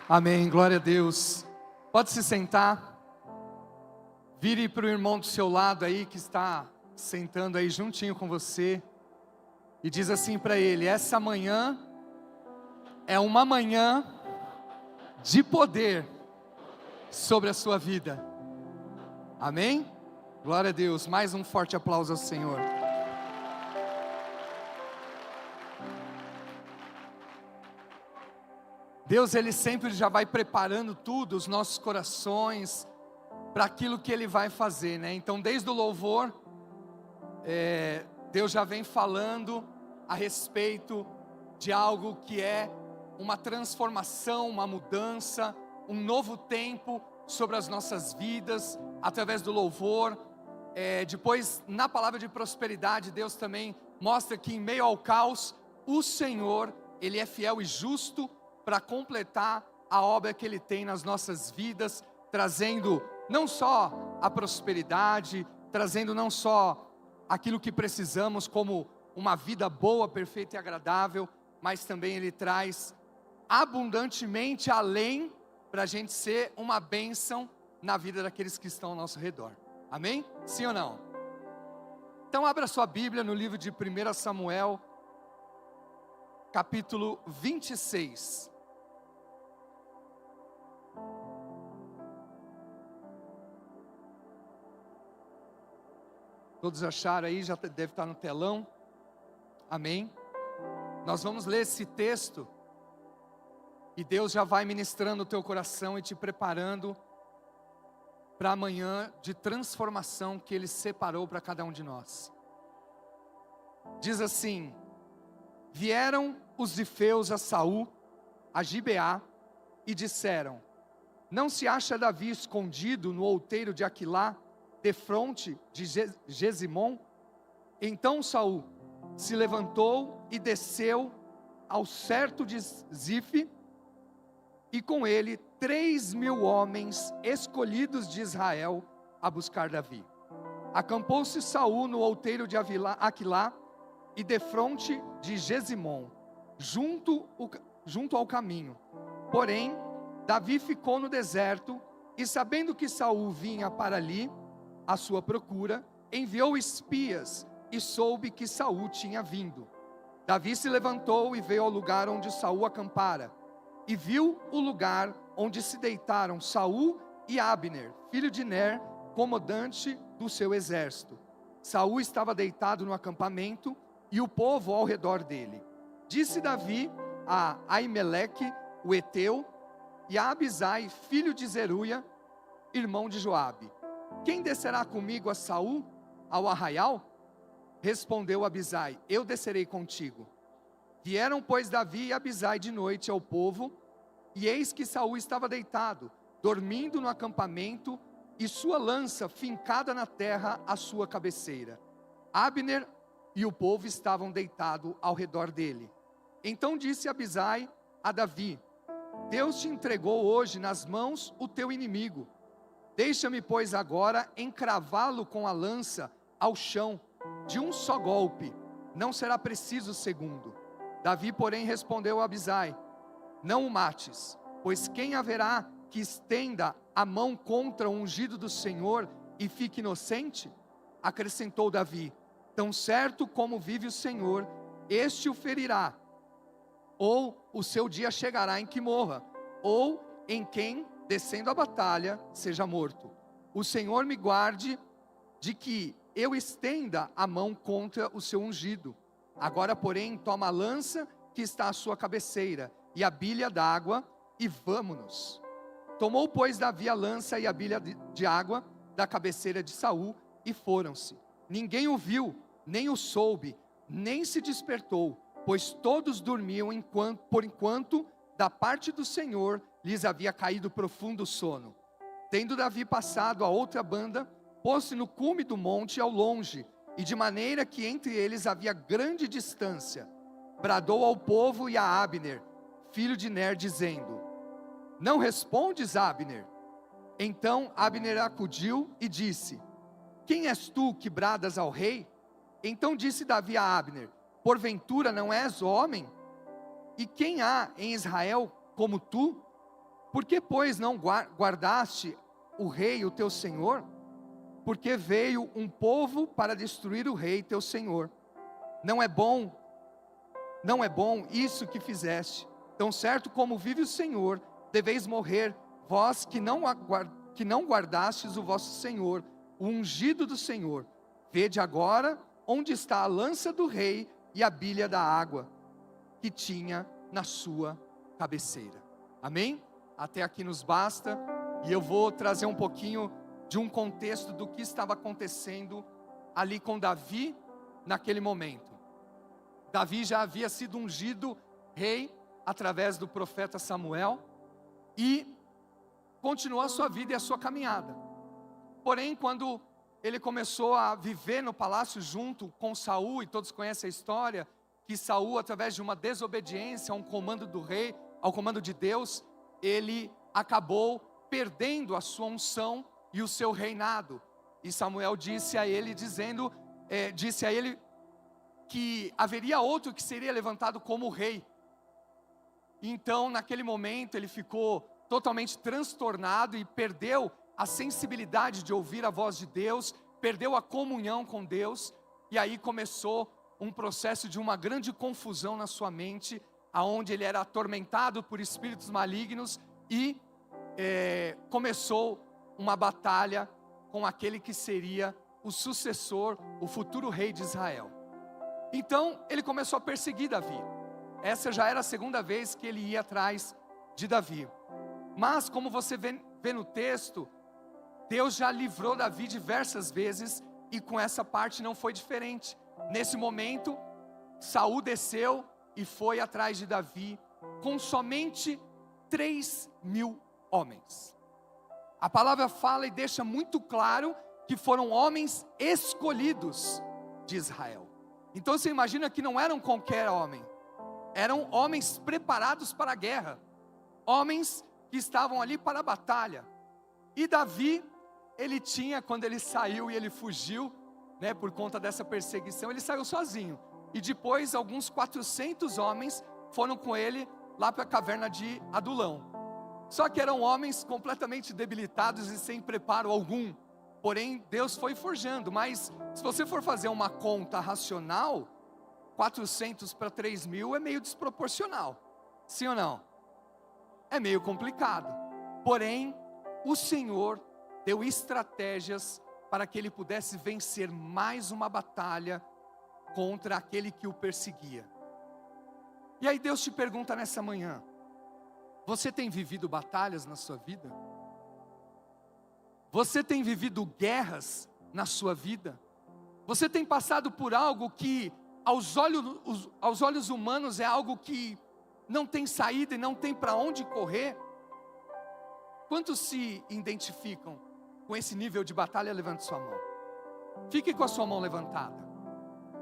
Amém, glória a Deus. Pode se sentar. Vire para o irmão do seu lado aí, que está sentando aí juntinho com você, e diz assim para ele: essa manhã é uma manhã de poder sobre a sua vida. Amém? Glória a Deus. Mais um forte aplauso ao Senhor. Deus, Ele sempre já vai preparando tudo, os nossos corações, para aquilo que Ele vai fazer, né? Então, desde o louvor, Deus já vem falando a respeito de algo que é uma transformação, uma mudança, um novo tempo sobre as nossas vidas, através do louvor. Depois, na palavra de prosperidade, Deus também mostra que em meio ao caos, o Senhor, Ele é fiel e justo para completar a obra que Ele tem nas nossas vidas, trazendo não só a prosperidade, trazendo não só aquilo que precisamos como uma vida boa, perfeita e agradável, mas também Ele traz abundantemente além, para a gente ser uma bênção na vida daqueles que estão ao nosso redor. Amém? Sim ou não? Então abra sua Bíblia no livro de 1 Samuel, capítulo 26. Todos acharam aí? Já deve estar no telão. Amém? Nós vamos ler esse texto e Deus já vai ministrando o teu coração e te preparando para amanhã de transformação que Ele separou para cada um de nós. Diz assim: vieram os zifeus a Saul, a Gibeá, e disseram: não se acha Davi escondido no outeiro de Aquilá, defronte de Gesimom? Então Saul se levantou e desceu ao certo de Zife, e com ele 3.000 homens escolhidos de Israel a buscar Davi. Acampou-se Saul no outeiro de Aquilá e defronte de Gesimom, junto ao caminho. Porém, Davi ficou no deserto, e sabendo que Saul vinha para ali à sua procura, enviou espias e soube que Saul tinha vindo. Davi se levantou e veio ao lugar onde Saul acampara, e viu o lugar onde se deitaram Saul e Abner, filho de Ner, comandante do seu exército. Saul estava deitado no acampamento e o povo ao redor dele. Disse Davi a Aimeleque, o Eteu, e a Abisai, filho de Zeruia, irmão de Joabe: quem descerá comigo a Saul, ao arraial? Respondeu Abisai: eu descerei contigo. Vieram, pois, Davi e Abisai de noite ao povo, e eis que Saul estava deitado, dormindo no acampamento, e sua lança fincada na terra à sua cabeceira. Abner e o povo estavam deitados ao redor dele. Então disse Abisai a Davi: Deus te entregou hoje nas mãos o teu inimigo. Deixa-me, pois, agora encravá-lo com a lança ao chão, de um só golpe, não será preciso segundo. Davi, porém, respondeu a Abisai: não o mates, pois quem haverá que estenda a mão contra o ungido do Senhor e fique inocente? Acrescentou Davi: tão certo como vive o Senhor, este o ferirá, ou o seu dia chegará em que morra, ou em quem, descendo a batalha, seja morto. O Senhor me guarde de que eu estenda a mão contra o seu ungido. Agora, porém, toma a lança que está à sua cabeceira e a bilha d'água, e vamo-nos. Tomou, pois, Davi a lança e a bilha de água da cabeceira de Saul, e foram-se. Ninguém o viu, nem o soube, nem se despertou, pois todos dormiam por enquanto da parte do Senhor lhes havia caído profundo sono. Tendo Davi passado a outra banda, pôs-se no cume do monte ao longe, e de maneira que entre eles havia grande distância, bradou ao povo e a Abner, filho de Ner, dizendo: não respondes, Abner? Então Abner acudiu e disse: quem és tu que bradas ao rei? Então disse Davi a Abner: porventura não és homem? E quem há em Israel como tu? Por que, pois, não guardaste o rei, o teu senhor? Porque veio um povo para destruir o rei, teu senhor. Não é bom isso que fizeste. Tão certo como vive o Senhor, deveis morrer, vós que não guardastes o vosso Senhor, o ungido do Senhor. Vede agora onde está a lança do rei e a bilha da água que tinha na sua cabeceira. Amém? Até aqui nos basta, e eu vou trazer um pouquinho de um contexto do que estava acontecendo ali com Davi naquele momento. Davi já havia sido ungido rei através do profeta Samuel e continuou a sua vida e a sua caminhada. Porém, quando ele começou a viver no palácio junto com Saul, e todos conhecem a história, que Saul, através de uma desobediência a um comando do rei, ao comando de Deus, ele acabou perdendo a sua unção e o seu reinado. E Samuel disse a ele que haveria outro que seria levantado como rei. Então, naquele momento, ele ficou totalmente transtornado e perdeu a sensibilidade de ouvir a voz de Deus, perdeu a comunhão com Deus, e aí começou um processo de uma grande confusão na sua mente, aonde ele era atormentado por espíritos malignos, e começou uma batalha com aquele que seria o sucessor, o futuro rei de Israel. Então ele começou a perseguir Davi. Essa já era a segunda vez que ele ia atrás de Davi. Mas como você vê no texto, Deus já livrou Davi diversas vezes, e com essa parte não foi diferente. Nesse momento, Saul desceu e foi atrás de Davi com somente 3.000 homens. A palavra fala e deixa muito claro que foram homens escolhidos de Israel. Então você imagina que não eram qualquer homem, eram homens preparados para a guerra, homens que estavam ali para a batalha. E Davi, ele tinha, quando ele saiu e ele fugiu, por conta dessa perseguição, ele saiu sozinho. E depois alguns 400 homens foram com ele lá para a caverna de Adulão. Só que eram homens completamente debilitados e sem preparo algum. Porém, Deus foi forjando. Mas se você for fazer uma conta racional, 400 para 3.000 é meio desproporcional. Sim ou não? É meio complicado. Porém, o Senhor deu estratégias para que ele pudesse vencer mais uma batalha contra aquele que o perseguia. E aí Deus te pergunta nessa manhã: você tem vivido batalhas na sua vida? Você tem vivido guerras na sua vida? Você tem passado por algo que aos olhos humanos é algo que não tem saída e não tem para onde correr? Quantos se identificam com esse nível de batalha? Levante sua mão. Fique com a sua mão levantada.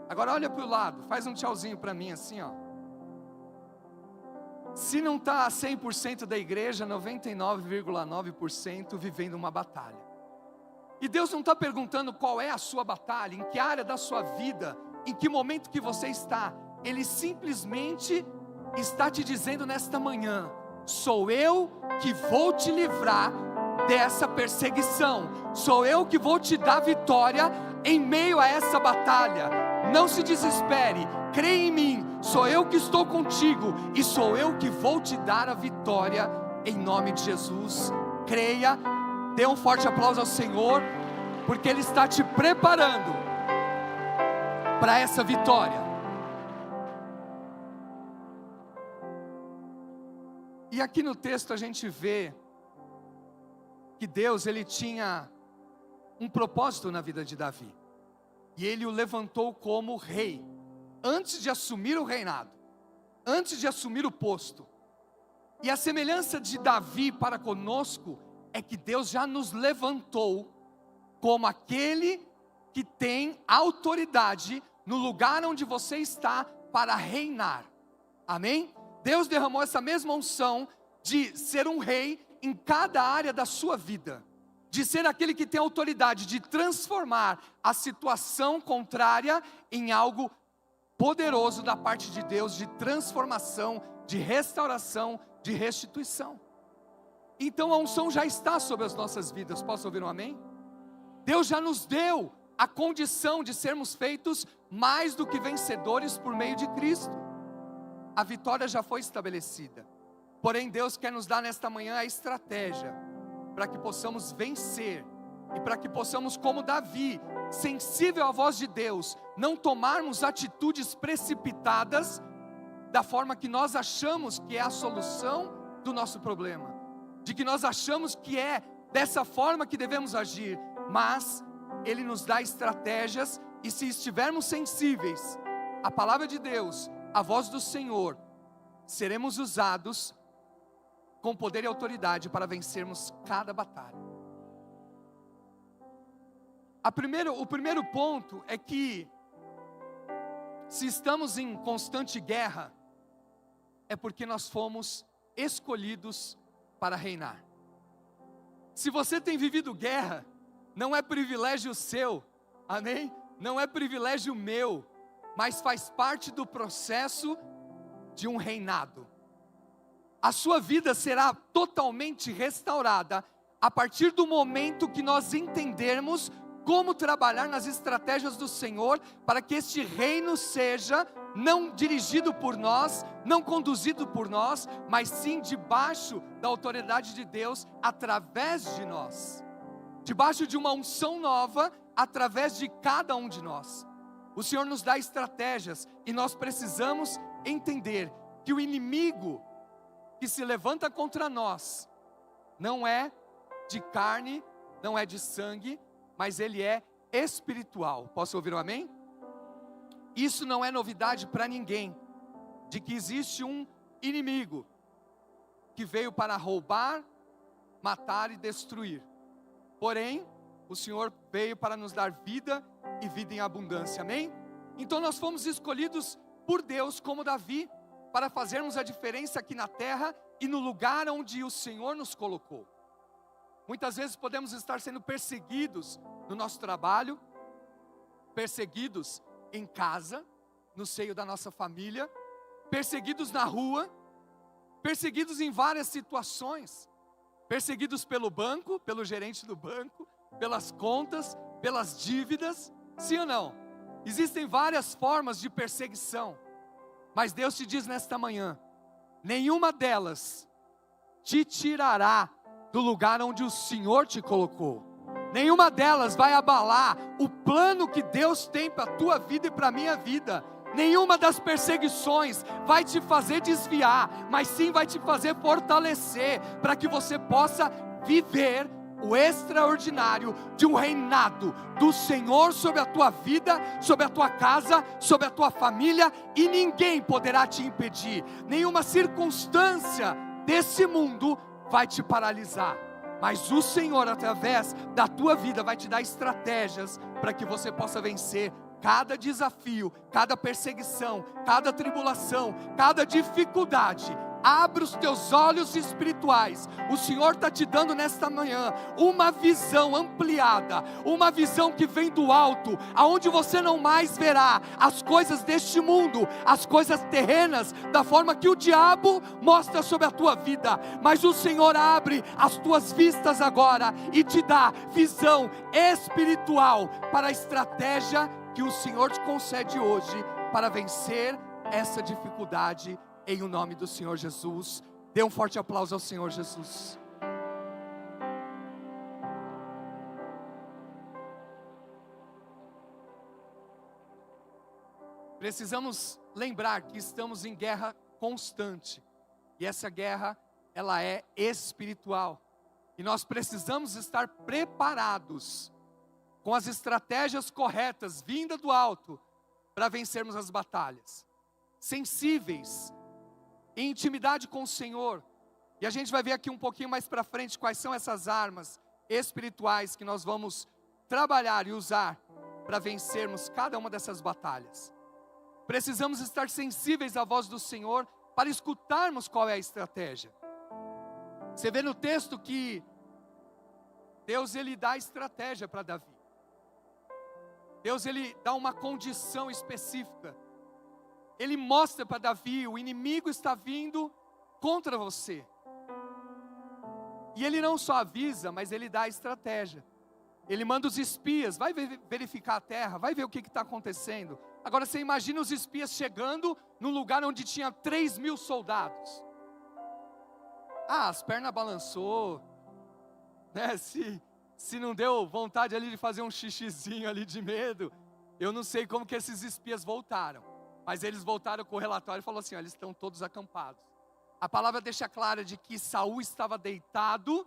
Agora olha para o lado, faz um tchauzinho para mim assim, ó. Se não está 100% da igreja, 99,9% vivendo uma batalha. E Deus não está perguntando qual é a sua batalha, em que área da sua vida, em que momento que você está. Ele simplesmente está te dizendo nesta manhã: sou eu que vou te livrar dessa perseguição, sou eu que vou te dar vitória em meio a essa batalha. Não se desespere, creia em mim, sou eu que estou contigo e sou eu que vou te dar a vitória em nome de Jesus. Creia, dê um forte aplauso ao Senhor, porque Ele está te preparando para essa vitória. E aqui no texto a gente vê que Deus, Ele tinha um propósito na vida de Davi, e Ele o levantou como rei, antes de assumir o reinado, antes de assumir o posto. E a semelhança de Davi para conosco é que Deus já nos levantou como aquele que tem autoridade no lugar onde você está para reinar. Amém? Deus derramou essa mesma unção de ser um rei em cada área da sua vida, de ser aquele que tem autoridade de transformar a situação contrária em algo poderoso da parte de Deus, de transformação, de restauração, de restituição. então a unção já está sobre as nossas vidas. Posso ouvir um amém? Deus já nos deu a condição de sermos feitos mais do que vencedores por meio de Cristo. A vitória já foi estabelecida. Porém, Deus quer nos dar nesta manhã a estratégia para que possamos vencer e para que possamos, como Davi, sensível à voz de Deus, não tomarmos atitudes precipitadas da forma que nós achamos que é a solução do nosso problema, de que nós achamos que é dessa forma que devemos agir, mas Ele nos dá estratégias, e se estivermos sensíveis à palavra de Deus, à voz do Senhor, seremos usados com poder e autoridade para vencermos cada batalha. O primeiro ponto é que, se estamos em constante guerra, é porque nós fomos escolhidos para reinar. Se você tem vivido guerra, não é privilégio seu, amém? Não é privilégio meu, mas faz parte do processo de um reinado. A sua vida será totalmente restaurada a partir do momento que nós entendermos como trabalhar nas estratégias do Senhor, para que este reino seja não dirigido por nós, não conduzido por nós, mas sim debaixo da autoridade de Deus, através de nós, debaixo de uma unção nova, através de cada um de nós. O Senhor nos dá estratégias, e nós precisamos entender que o inimigo que se levanta contra nós, não é de carne, não é de sangue, mas ele é espiritual. Posso ouvir um amém? Isso não é novidade para ninguém, de que existe um inimigo, que veio para roubar, matar e destruir. Porém, o Senhor veio para nos dar vida, e vida em abundância, amém? Então nós fomos escolhidos por Deus, como Davi, para fazermos a diferença aqui na terra e no lugar onde o Senhor nos colocou. Muitas vezes podemos estar sendo perseguidos no nosso trabalho, perseguidos em casa, no seio da nossa família, perseguidos na rua, perseguidos em várias situações, perseguidos pelo banco, pelo gerente do banco, pelas contas, pelas dívidas, sim ou não? Existem várias formas de perseguição, mas Deus te diz nesta manhã, nenhuma delas te tirará do lugar onde o Senhor te colocou. Nenhuma delas vai abalar o plano que Deus tem para a tua vida e para a minha vida. Nenhuma das perseguições vai te fazer desviar, mas sim vai te fazer fortalecer, para que você possa viver o extraordinário de um reinado do Senhor sobre a tua vida, sobre a tua casa, sobre a tua família, e ninguém poderá te impedir. Nenhuma circunstância desse mundo vai te paralisar, mas o Senhor, através da tua vida, vai te dar estratégias para que você possa vencer cada desafio, cada perseguição, cada tribulação, cada dificuldade. Abre os teus olhos espirituais. O Senhor está te dando nesta manhã uma visão ampliada, uma visão que vem do alto, aonde você não mais verá as coisas deste mundo, as coisas terrenas, da forma que o diabo mostra sobre a tua vida, mas o Senhor abre as tuas vistas agora e te dá visão espiritual para a estratégia que o Senhor te concede hoje para vencer essa dificuldade, em o nome do Senhor Jesus. Dê um forte aplauso ao Senhor Jesus. Precisamos lembrar que estamos em guerra constante, e essa guerra, ela é espiritual, e nós precisamos estar preparados, com as estratégias corretas, vinda do alto, para vencermos as batalhas, sensíveis, em intimidade com o Senhor. E a gente vai ver aqui um pouquinho mais para frente quais são essas armas espirituais que nós vamos trabalhar e usar para vencermos cada uma dessas batalhas. Precisamos estar sensíveis à voz do Senhor para escutarmos qual é a estratégia. Você vê no texto que Deus, ele dá estratégia para Davi. Deus, ele dá uma condição específica. Ele mostra para Davi: o inimigo está vindo contra você. E ele não só avisa, mas ele dá a estratégia. Ele manda os espias, vai verificar a terra, vai ver o que está acontecendo. Agora você imagina os espias chegando no lugar onde tinha 3.000 soldados. As pernas balançou, né? Se não deu vontade ali de fazer um xixizinho ali de medo, eu não sei como que esses espias voltaram. Mas eles voltaram com o relatório e falaram assim, eles estão todos acampados. A palavra deixa clara de que Saul estava deitado,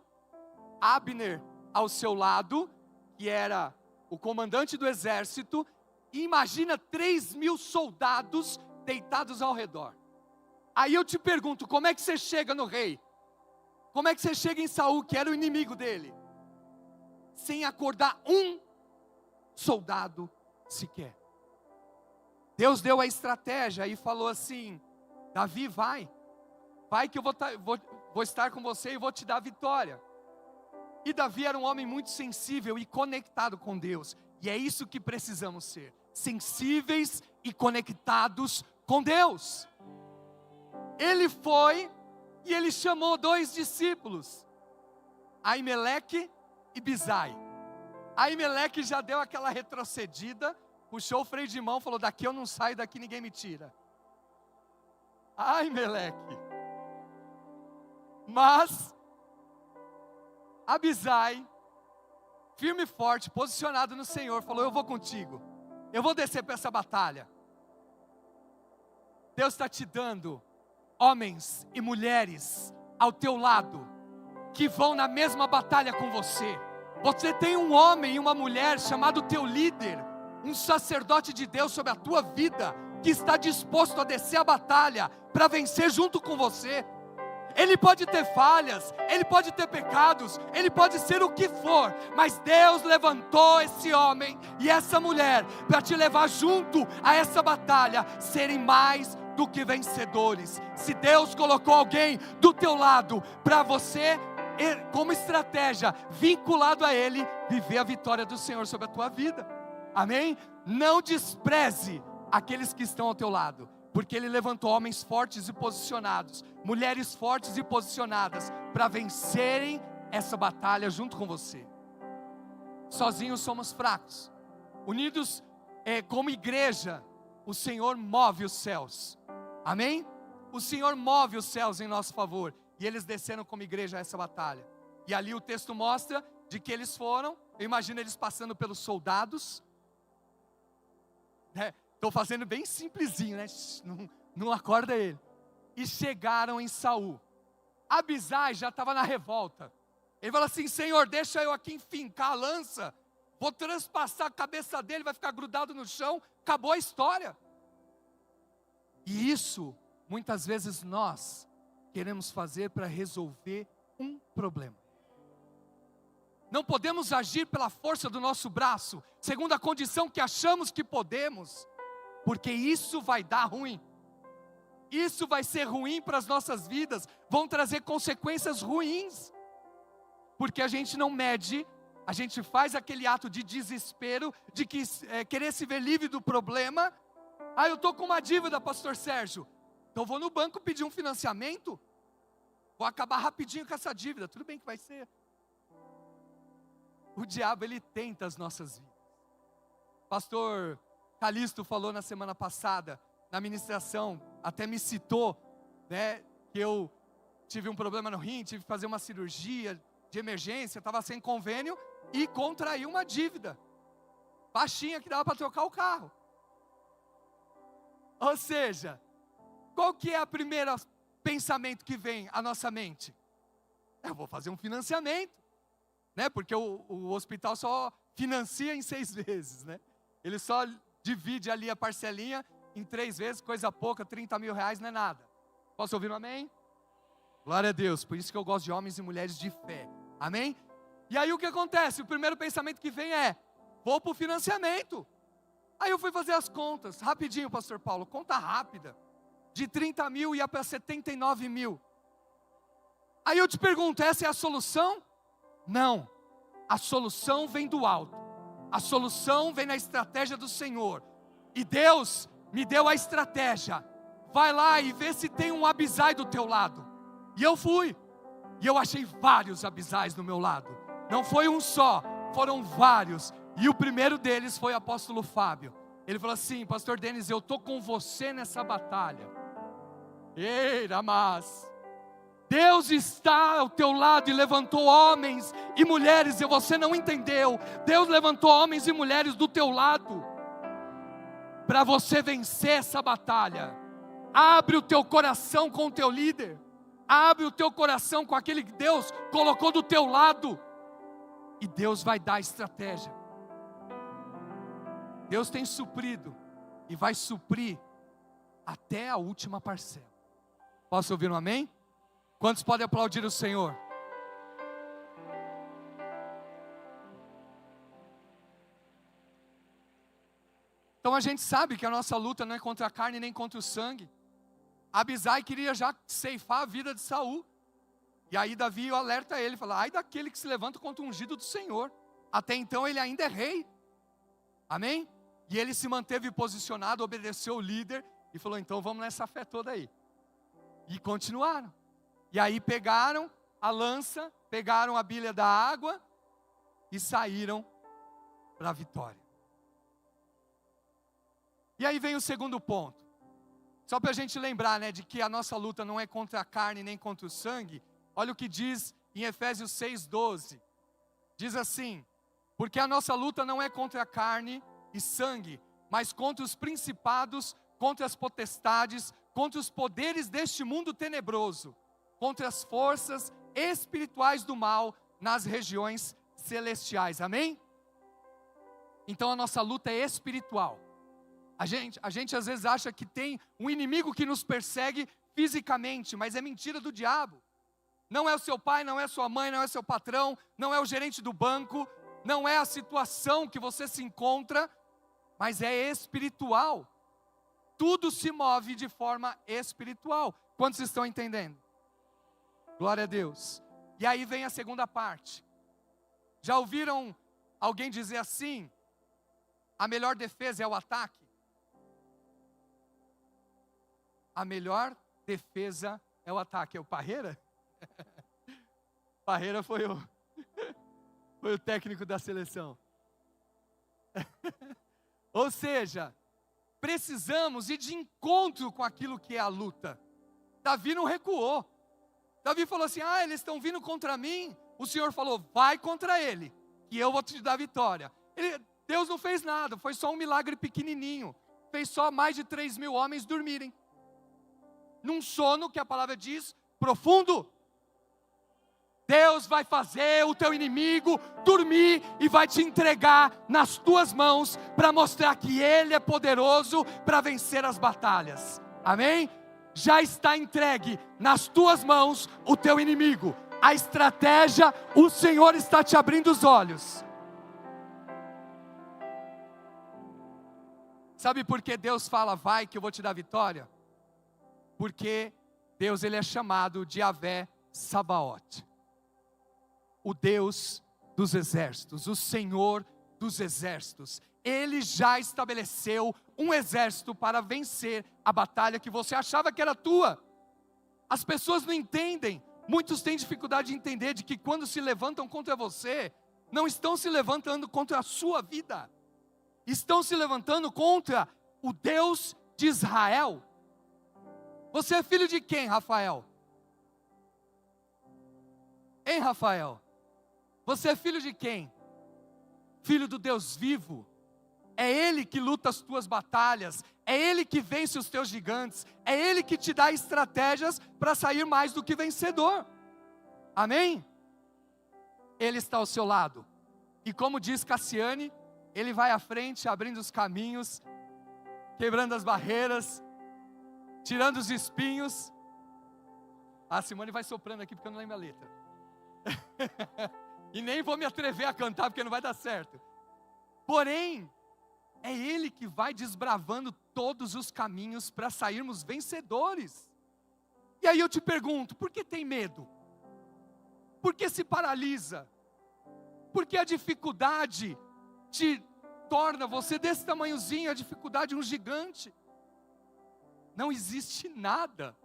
Abner ao seu lado, que era o comandante do exército, e imagina 3.000 soldados deitados ao redor. Aí eu te pergunto, como é que você chega no rei? Como é que você chega em Saul, que era o inimigo dele? Sem acordar um soldado sequer. Deus deu a estratégia e falou assim, Davi, vai que eu vou estar com você e vou te dar a vitória. E Davi era um homem muito sensível e conectado com Deus. E é isso que precisamos ser, sensíveis e conectados com Deus. Ele foi e ele chamou 2 discípulos, Aimeleque e Bizai. Aimeleque já deu aquela retrocedida, puxou o freio de mão, falou, daqui eu não saio, daqui ninguém me tira. Aimeleque. Mas Abisai, firme e forte, posicionado no Senhor, falou, eu vou contigo, eu vou descer para essa batalha. Deus está te dando homens e mulheres ao teu lado, que vão na mesma batalha com você. Você tem um homem e uma mulher chamado teu líder, um sacerdote de Deus sobre a tua vida, que está disposto a descer a batalha, para vencer junto com você. Ele pode ter falhas, ele pode ter pecados, ele pode ser o que for, mas Deus levantou esse homem e essa mulher, para te levar junto a essa batalha, serem mais do que vencedores. Se Deus colocou alguém do teu lado, para você, como estratégia, vinculado a Ele, viver a vitória do Senhor sobre a tua vida, amém? Não despreze aqueles que estão ao teu lado, porque Ele levantou homens fortes e posicionados, mulheres fortes e posicionadas, para vencerem essa batalha junto com você. Sozinhos somos fracos, unidos como igreja, o Senhor move os céus, amém? O Senhor move os céus em nosso favor, e eles desceram como igreja a essa batalha, e ali o texto mostra de que eles foram, eu imagino eles passando pelos soldados, estou fazendo bem simplesinho, né? Não acorda ele. E chegaram em Saul. Abisai já estava na revolta. Ele falou assim, Senhor, deixa eu aqui enfincar a lança, vou transpassar a cabeça dele, vai ficar grudado no chão, acabou a história. E isso, muitas vezes nós queremos fazer para resolver um problema. Não podemos agir pela força do nosso braço, segundo a condição que achamos que podemos, porque isso vai dar ruim. Isso vai ser ruim para as nossas vidas, vão trazer consequências ruins, porque a gente não mede, a gente faz aquele ato de desespero, de querer se ver livre do problema. Eu estou com uma dívida, pastor Sérgio, então vou no banco pedir um financiamento, vou acabar rapidinho com essa dívida, tudo bem que vai ser. O diabo, ele tenta as nossas vidas. Pastor Calixto falou na semana passada, na ministração, até me citou, né, que eu tive um problema no rim, tive que fazer uma cirurgia de emergência, estava sem convênio e contraí uma dívida, baixinha, que dava para trocar o carro. Ou seja, qual que é o primeiro pensamento que vem à nossa mente? Eu vou fazer um financiamento, né, porque o hospital só financia em 6 vezes, né? Ele só divide ali a parcelinha em 3 vezes, coisa pouca, 30 mil reais não é nada. Posso ouvir um amém? Glória a Deus, por isso que eu gosto de homens e mulheres de fé, amém? E aí o que acontece? O primeiro pensamento que vem é, vou para o financiamento. Aí eu fui fazer as contas, rapidinho, pastor Paulo, conta rápida, de 30 mil ia para 79 mil. Aí eu te pergunto, essa é a solução? Não, a solução vem do alto, a solução vem na estratégia do Senhor, e Deus me deu a estratégia, vai lá e vê se tem um Abisai do teu lado, e eu fui, E eu achei vários Abisais do meu lado. Não foi um só, foram vários. E o primeiro deles foi o apóstolo Fábio. Ele falou assim: pastor Denis, eu estou com você nessa batalha. Ei, Ramás, Deus está ao teu lado e levantou homens e mulheres, e você não entendeu. Deus levantou homens e mulheres do teu lado para você vencer essa batalha. Abre o teu coração com o teu líder. Abre o teu coração com aquele que Deus colocou do teu lado. E Deus vai dar estratégia. Deus tem suprido e vai suprir até a última parcela. Posso ouvir um amém? Quantos podem aplaudir o Senhor? Então a gente sabe que a nossa luta não é contra a carne nem contra o sangue. Abisai queria já ceifar a vida de Saul. E aí Davi alerta ele, fala: ai daquele que se levanta contra o ungido do Senhor. Até então ele ainda é rei. Amém? E ele se manteve posicionado, obedeceu o líder e falou: então vamos nessa fé toda aí. E continuaram. E aí pegaram a lança, pegaram a bilha da água e saíram para a vitória. E aí vem o segundo ponto. Só para a gente lembrar, né, de que a nossa luta não é contra a carne nem contra o sangue. Olha o que diz em Efésios 6:12. Diz assim: porque a nossa luta não é contra a carne e sangue, mas contra os principados, contra as potestades, contra os poderes deste mundo tenebroso, contra as forças espirituais do mal nas regiões celestiais. Amém? Então a nossa luta é espiritual. A gente às vezes acha que tem um inimigo que nos persegue fisicamente, mas é mentira do diabo. Não é o seu pai, não é a sua mãe, não é o seu patrão, não é o gerente do banco, não é a situação que você se encontra, mas é espiritual. Tudo se move de forma espiritual. Quantos estão entendendo? Glória a Deus. E aí vem a segunda parte. Já ouviram alguém dizer assim: a melhor defesa é o ataque? A melhor defesa é o ataque. É o Parreira? Parreira foi o técnico da seleção. Ou seja, precisamos ir de encontro com aquilo que é a luta. Davi não recuou. Davi falou assim: ah, eles estão vindo contra mim. O Senhor falou: vai contra ele, que eu vou te dar vitória. Deus não fez nada, foi só um milagre pequenininho. Fez só mais de 3.000 homens dormirem. Num sono que a palavra diz, profundo. Deus vai fazer o teu inimigo dormir e vai te entregar nas tuas mãos para mostrar que Ele é poderoso para vencer as batalhas. Amém? Já está entregue nas tuas mãos o teu inimigo. A estratégia, o Senhor está te abrindo os olhos. Sabe por que Deus fala: vai que eu vou te dar vitória? Porque Deus, Ele é chamado de Yahvé Sabaote, o Deus dos exércitos, o Senhor dos exércitos. Ele já estabeleceu um exército para vencer a batalha que você achava que era tua. As pessoas não entendem, muitos têm dificuldade de entender de que quando se levantam contra você, não estão se levantando contra a sua vida, estão se levantando contra o Deus de Israel. Você é filho de quem, Rafael? Hein, Rafael? Você é filho de quem? Filho do Deus vivo. É Ele que luta as tuas batalhas, é Ele que vence os teus gigantes, é Ele que te dá estratégias para sair mais do que vencedor. Amém? Ele está ao seu lado. E como diz Cassiane, Ele vai à frente, abrindo os caminhos, quebrando as barreiras, tirando os espinhos. A Simone vai soprando aqui porque eu não lembro a letra. E nem vou me atrever a cantar porque não vai dar certo. Porém, é Ele que vai desbravando todos os caminhos para sairmos vencedores. E aí eu te pergunto, por que tem medo? Por que se paralisa? Por que a dificuldade te torna você desse tamanhozinho, a dificuldade um gigante? Não existe nada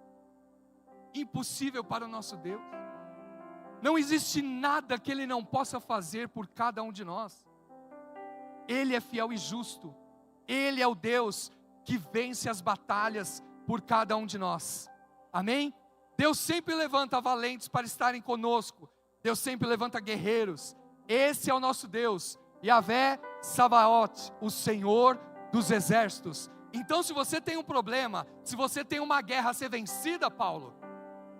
impossível para o nosso Deus. Não existe nada que Ele não possa fazer por cada um de nós. Ele é fiel e justo. Ele é o Deus que vence as batalhas por cada um de nós. Amém? Deus sempre levanta valentes para estarem conosco. Deus sempre levanta guerreiros. Esse é o nosso Deus, Yahvé Sabaoth, o Senhor dos exércitos. Então, se você tem um problema, se você tem uma guerra a ser vencida, Paulo,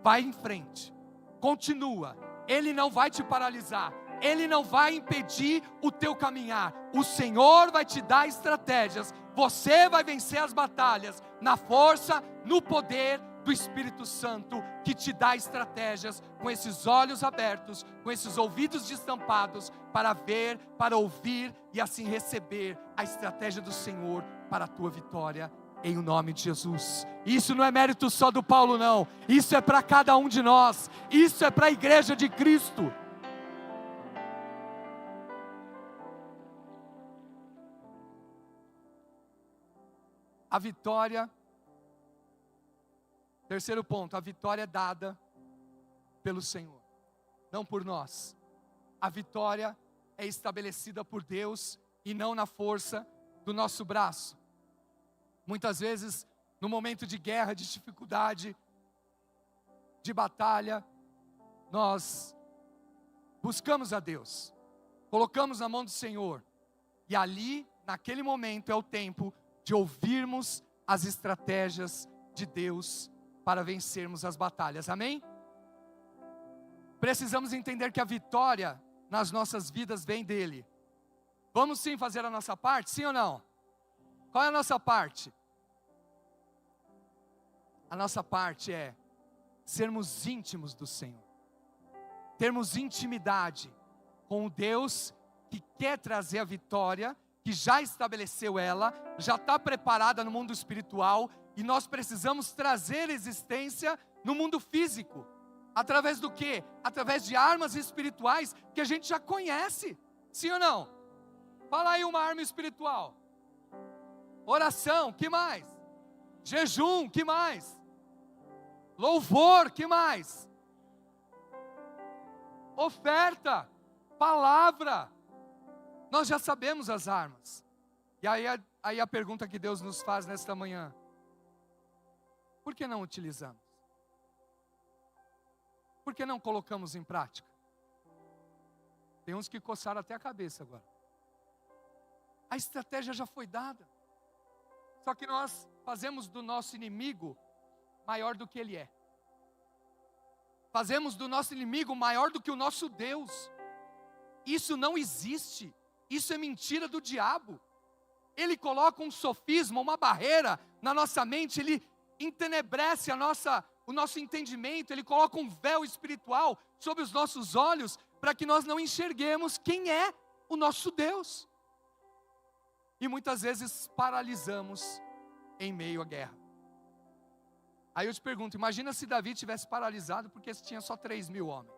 vai em frente, continua. Ele não vai te paralisar, Ele não vai impedir o teu caminhar. O Senhor vai te dar estratégias. Você vai vencer as batalhas na força, no poder do Espírito Santo, que te dá estratégias, com esses olhos abertos, com esses ouvidos destampados, para ver, para ouvir e assim receber a estratégia do Senhor para a tua vitória, em o nome de Jesus. Isso não é mérito só do Paulo, não. Isso é para cada um de nós. Isso é para a igreja de Cristo. A vitória, terceiro ponto, a vitória é dada pelo Senhor, não por nós. A vitória é estabelecida por Deus e não na força do nosso braço. Muitas vezes, no momento de guerra, de dificuldade, de batalha, nós buscamos a Deus, colocamos na mão do Senhor, e ali, naquele momento, é o tempo de ouvirmos as estratégias de Deus para vencermos as batalhas, amém? Precisamos entender que a vitória nas nossas vidas vem dEle. Vamos sim fazer a nossa parte, sim ou não? Qual é a nossa parte? A nossa parte é sermos íntimos do Senhor, termos intimidade com o Deus que quer trazer a vitória, que já estabeleceu ela, já está preparada no mundo espiritual, e nós precisamos trazer existência no mundo físico. Através do quê? Através de armas espirituais que a gente já conhece, sim ou não? Fala aí uma arma espiritual. Oração, que mais? Jejum, que mais? Louvor, que mais? Oferta, palavra. Nós já sabemos as armas. E aí a pergunta que Deus nos faz nesta manhã: por que não utilizamos? Por que não colocamos em prática? Tem uns que coçaram até a cabeça agora. A estratégia já foi dada. Só que nós fazemos do nosso inimigo maior do que ele é. Fazemos do nosso inimigo maior do que o nosso Deus. Isso não existe. Isso é mentira do diabo. Ele coloca um sofisma, uma barreira na nossa mente, ele entenebrece o nosso entendimento, ele coloca um véu espiritual sobre os nossos olhos, para que nós não enxerguemos quem é o nosso Deus. E muitas vezes paralisamos em meio à guerra. Aí eu te pergunto, imagina se Davi tivesse paralisado porque tinha só 3.000 homens.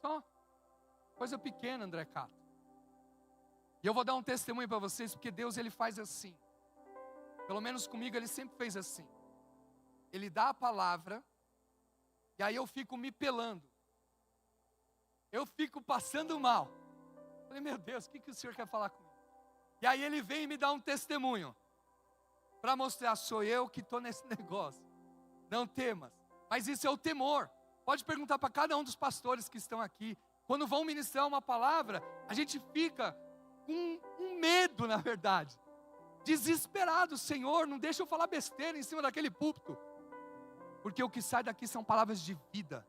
Só, coisa pequena, André Cato. E eu vou dar um testemunho para vocês, porque Deus ele faz assim. Pelo menos comigo ele sempre fez assim. Ele dá a palavra, e aí eu fico me pelando. Eu fico passando mal. Falei, meu Deus, o que o Senhor quer falar comigo? E aí ele vem e me dá um testemunho, para mostrar, sou eu que estou nesse negócio. Não temas. Mas isso é o temor. Pode perguntar para cada um dos pastores que estão aqui. Quando vão ministrar uma palavra, a gente fica com um medo, na verdade. Desesperado, Senhor, não deixa eu falar besteira em cima daquele púlpito. Porque o que sai daqui são palavras de vida.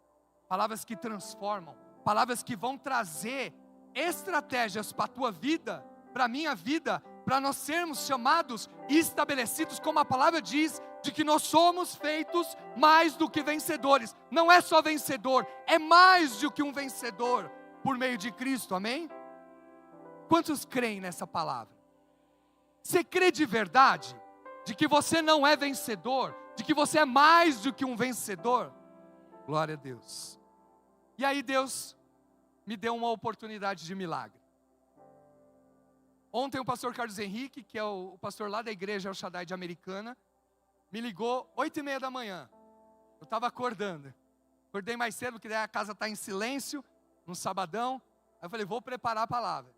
Palavras que transformam. Palavras que vão trazer estratégias para a tua vida, para a minha vida, para nós sermos chamados e estabelecidos, como a palavra diz, de que nós somos feitos mais do que vencedores. Não é só vencedor, é mais do que um vencedor, por meio de Cristo, amém? Quantos creem nessa palavra? Você crê de verdade, de que você não é vencedor, de que você é mais do que um vencedor? Glória a Deus. E aí Deus me deu uma oportunidade de milagre. Ontem o pastor Carlos Henrique, que é o pastor lá da igreja El Shaddai de Americana, me ligou 8:30 da manhã. Eu estava acordando. Acordei mais cedo, porque daí a casa está em silêncio, no sabadão. Aí eu falei, vou preparar a palavra.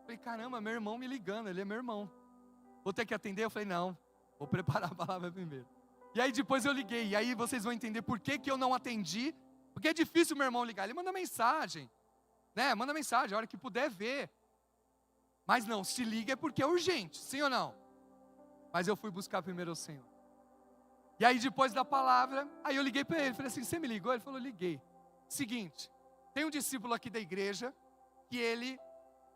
Falei, caramba, meu irmão me ligando, ele é meu irmão. Vou ter que atender? Eu falei, não, vou preparar a palavra primeiro. E aí depois eu liguei, e aí vocês vão entender por que eu não atendi. Porque é difícil o meu irmão ligar, ele manda mensagem, né? Manda mensagem, a hora que puder ver. Mas não, se liga é porque é urgente, sim ou não? Mas eu fui buscar primeiro o Senhor. E aí depois da palavra, aí eu liguei para ele, falei assim, você me ligou? Ele falou, liguei. Seguinte, tem um discípulo aqui da igreja, que ele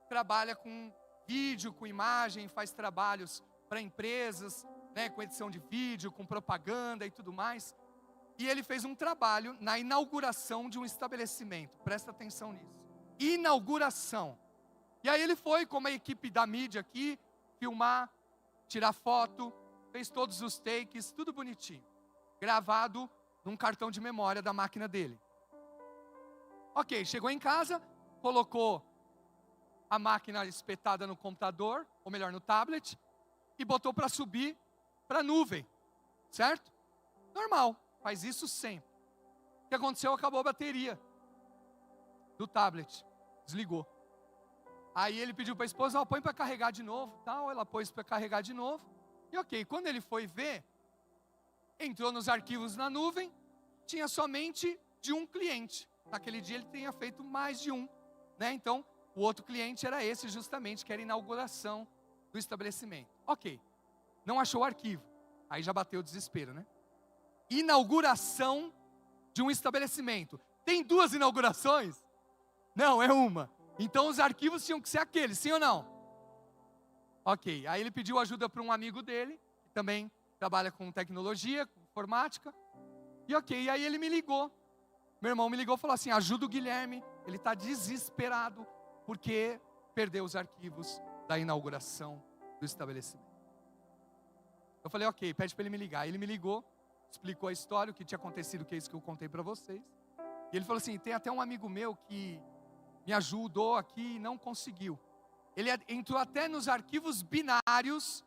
trabalha com vídeo, com imagem, faz trabalhos para empresas, né, com edição de vídeo, com propaganda e tudo mais. E ele fez um trabalho na inauguração de um estabelecimento, presta atenção nisso. Inauguração. E aí ele foi com uma equipe da mídia aqui, filmar, tirar foto, fez todos os takes, tudo bonitinho. Gravado num cartão de memória da máquina dele. Ok, chegou em casa, colocou a máquina espetada no computador, ou melhor, no tablet, e botou para subir para a nuvem, certo? Normal, faz isso sempre. O que aconteceu? Acabou a bateria do tablet, desligou. Aí ele pediu para a esposa, põe para carregar de novo, tal. Ela pôs para carregar de novo. E ok, quando ele foi ver, entrou nos arquivos na nuvem, tinha somente de um cliente. Naquele dia ele tinha feito mais de um, né? Então, o outro cliente era esse justamente, que era a inauguração do estabelecimento. Ok, não achou o arquivo. Aí já bateu o desespero, né? Inauguração de um estabelecimento. Tem duas inaugurações? Não, é uma. Então os arquivos tinham que ser aqueles, sim ou não? Ok, aí ele pediu ajuda para um amigo dele, que também trabalha com tecnologia, com informática. E ok, aí ele me ligou. Meu irmão me ligou e falou assim, ajuda o Guilherme, ele está desesperado, porque perdeu os arquivos da inauguração do estabelecimento. Eu falei, ok, pede para ele me ligar. Ele me ligou, explicou a história, o que tinha acontecido, que é isso que eu contei para vocês. E ele falou assim, tem até um amigo meu que me ajudou aqui e não conseguiu. Ele entrou até nos arquivos binários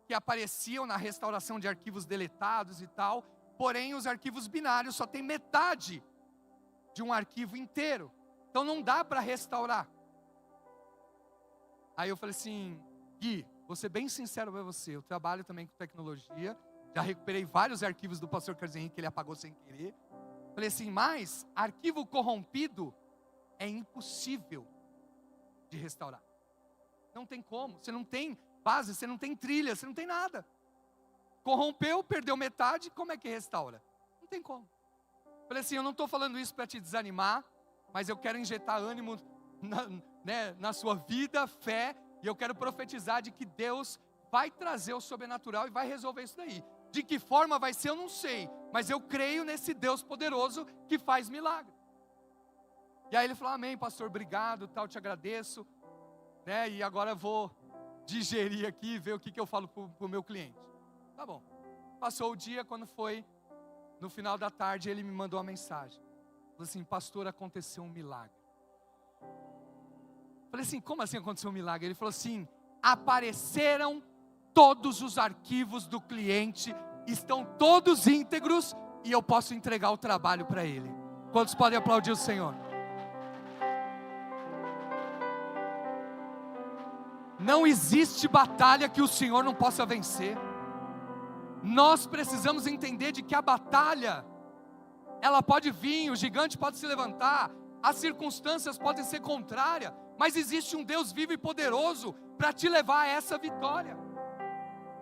que apareciam na restauração de arquivos deletados e tal. Porém, os arquivos binários só tem metade de um arquivo inteiro. Então não dá para restaurar. Aí eu falei assim, Gui, vou ser bem sincero para você. Eu trabalho também com tecnologia. Já recuperei vários arquivos do pastor Carlos Henrique que ele apagou sem querer. Falei assim, mas arquivo corrompido é impossível de restaurar. Não tem como, você não tem base, você não tem trilha, você não tem nada. Corrompeu, perdeu metade, como é que restaura? Não tem como. Falei assim, eu não estou falando isso para te desanimar, mas eu quero injetar ânimo na sua vida, fé, e eu quero profetizar de que Deus vai trazer o sobrenatural e vai resolver isso daí. De que forma vai ser, eu não sei, mas eu creio nesse Deus poderoso que faz milagre. E aí ele falou, amém, pastor, obrigado, tal, te agradeço, né? E agora eu vou digerir aqui e ver o que eu falo para o meu cliente. Tá bom. Passou o dia, quando foi no final da tarde, ele me mandou uma mensagem. Falou assim, pastor, aconteceu um milagre. Falei assim, como assim aconteceu um milagre? Ele falou assim, apareceram todos os arquivos do cliente, estão todos íntegros e eu posso entregar o trabalho para ele. Quantos podem aplaudir o Senhor? Não existe batalha que o Senhor não possa vencer. Nós precisamos entender de que a batalha, ela pode vir, o gigante pode se levantar, as circunstâncias podem ser contrárias, mas existe um Deus vivo e poderoso para te levar a essa vitória.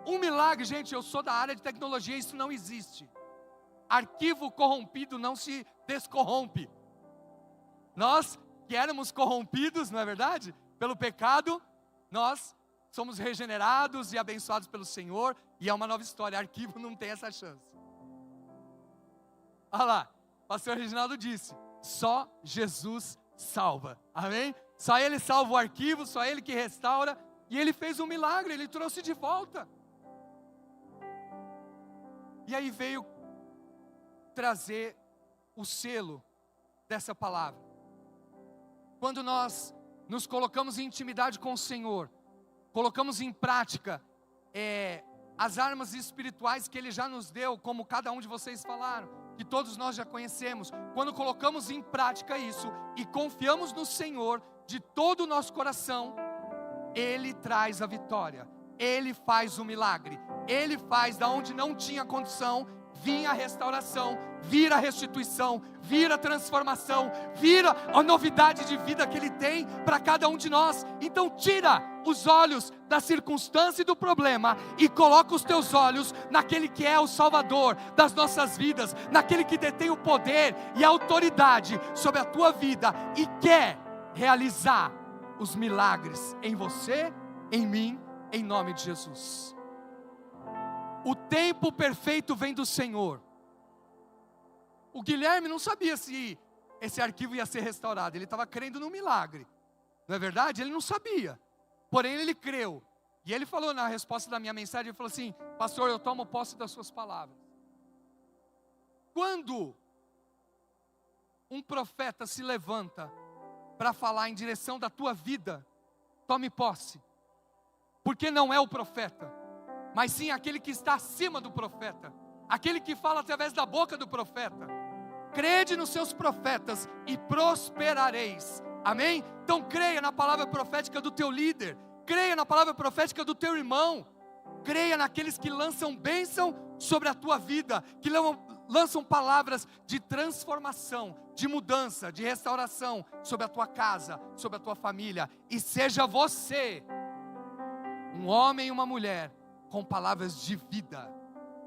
Um milagre, gente, eu sou da área de tecnologia, isso não existe. Arquivo corrompido não se descorrompe. Nós que éramos corrompidos, não é verdade? Pelo pecado, nós somos regenerados e abençoados pelo Senhor, e é uma nova história. Arquivo não tem essa chance. Olha lá, o pastor Reginaldo disse, só Jesus salva, amém? Só Ele salva o arquivo, só Ele que restaura, e Ele fez um milagre, Ele trouxe de volta. E aí veio trazer o selo dessa palavra. Quando nós nos colocamos em intimidade com o Senhor, colocamos em prática as armas espirituais que Ele já nos deu, como cada um de vocês falaram, que todos nós já conhecemos. Quando colocamos em prática isso e confiamos no Senhor de todo o nosso coração, Ele traz a vitória, Ele faz o milagre, Ele faz da onde não tinha condição, vir a restauração, vir a restituição, vir a transformação, vir a novidade de vida que Ele tem para cada um de nós. Então tira os olhos da circunstância e do problema e coloca os teus olhos naquele que é o Salvador das nossas vidas, naquele que detém o poder e a autoridade sobre a tua vida e quer realizar os milagres em você, em mim, em nome de Jesus. O tempo perfeito vem do Senhor. O Guilherme não sabia se esse arquivo ia ser restaurado, ele estava crendo no milagre, não é verdade? Ele não sabia, porém ele creu, e ele falou na resposta da minha mensagem, ele falou assim: pastor, eu tomo posse das suas palavras. Quando um profeta se levanta para falar em direção da tua vida, tome posse, porque não é o profeta, mas sim aquele que está acima do profeta, aquele que fala através da boca do profeta. Crede nos seus profetas e prosperareis, amém? Então creia na palavra profética do teu líder, creia na palavra profética do teu irmão, creia naqueles que lançam bênção sobre a tua vida, que lançam palavras de transformação, de mudança, de restauração sobre a tua casa, sobre a tua família, e seja você um homem e uma mulher com palavras de vida.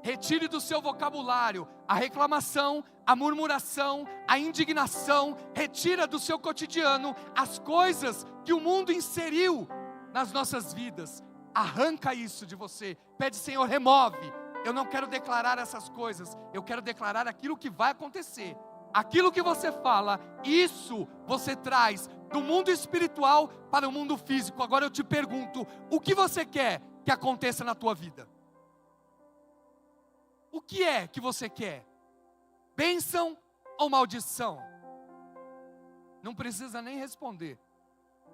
Retire do seu vocabulário a reclamação, a murmuração, a indignação. Retira do seu cotidiano as coisas que o mundo inseriu nas nossas vidas. Arranca isso de você. Pede: Senhor, remove. Eu não quero declarar essas coisas, eu quero declarar aquilo que vai acontecer. Aquilo que você fala, isso você traz do mundo espiritual para o mundo físico. Agora eu te pergunto: o que você quer que aconteça na tua vida? O que é que você quer? Bênção ou maldição? Não precisa nem responder.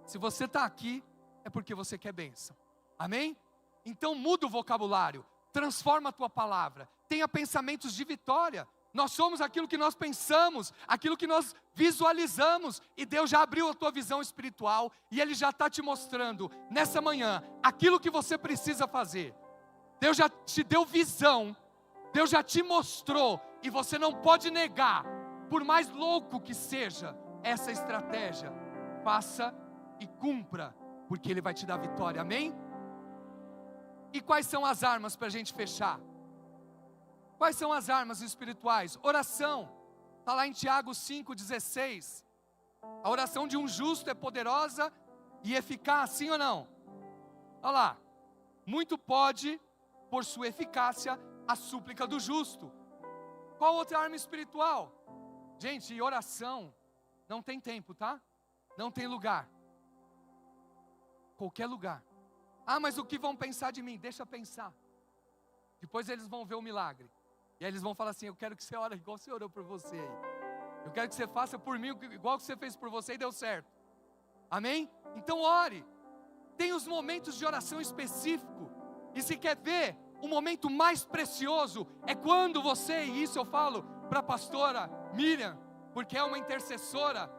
Se você está aqui, é porque você quer bênção, amém? Então muda o vocabulário, transforma a tua palavra, tenha pensamentos de vitória. Nós somos aquilo que nós pensamos, aquilo que nós visualizamos, e Deus já abriu a tua visão espiritual, e Ele já está te mostrando, nessa manhã, aquilo que você precisa fazer. Deus já te deu visão, Deus já te mostrou, e você não pode negar, por mais louco que seja essa estratégia. Faça e cumpra, porque Ele vai te dar vitória, amém? E quais são as armas para a gente fechar? Quais são as armas espirituais? Oração, está lá em Tiago 5,16. A oração de um justo é poderosa e eficaz, sim ou não? Olha lá, muito pode, por sua eficácia, a súplica do justo. Qual outra arma espiritual? Gente, oração não tem tempo, tá? Não tem lugar. Qualquer lugar. Ah, mas o que vão pensar de mim? Deixa pensar. Depois eles vão ver o milagre. E aí eles vão falar assim: eu quero que você ore igual você orou por você aí. Eu quero que você faça por mim igual que você fez por você e deu certo. Amém? Então ore. Tem os momentos de oração específico. E se quer ver o momento mais precioso, é quando você, e isso eu falo para a pastora Miriam, porque é uma intercessora,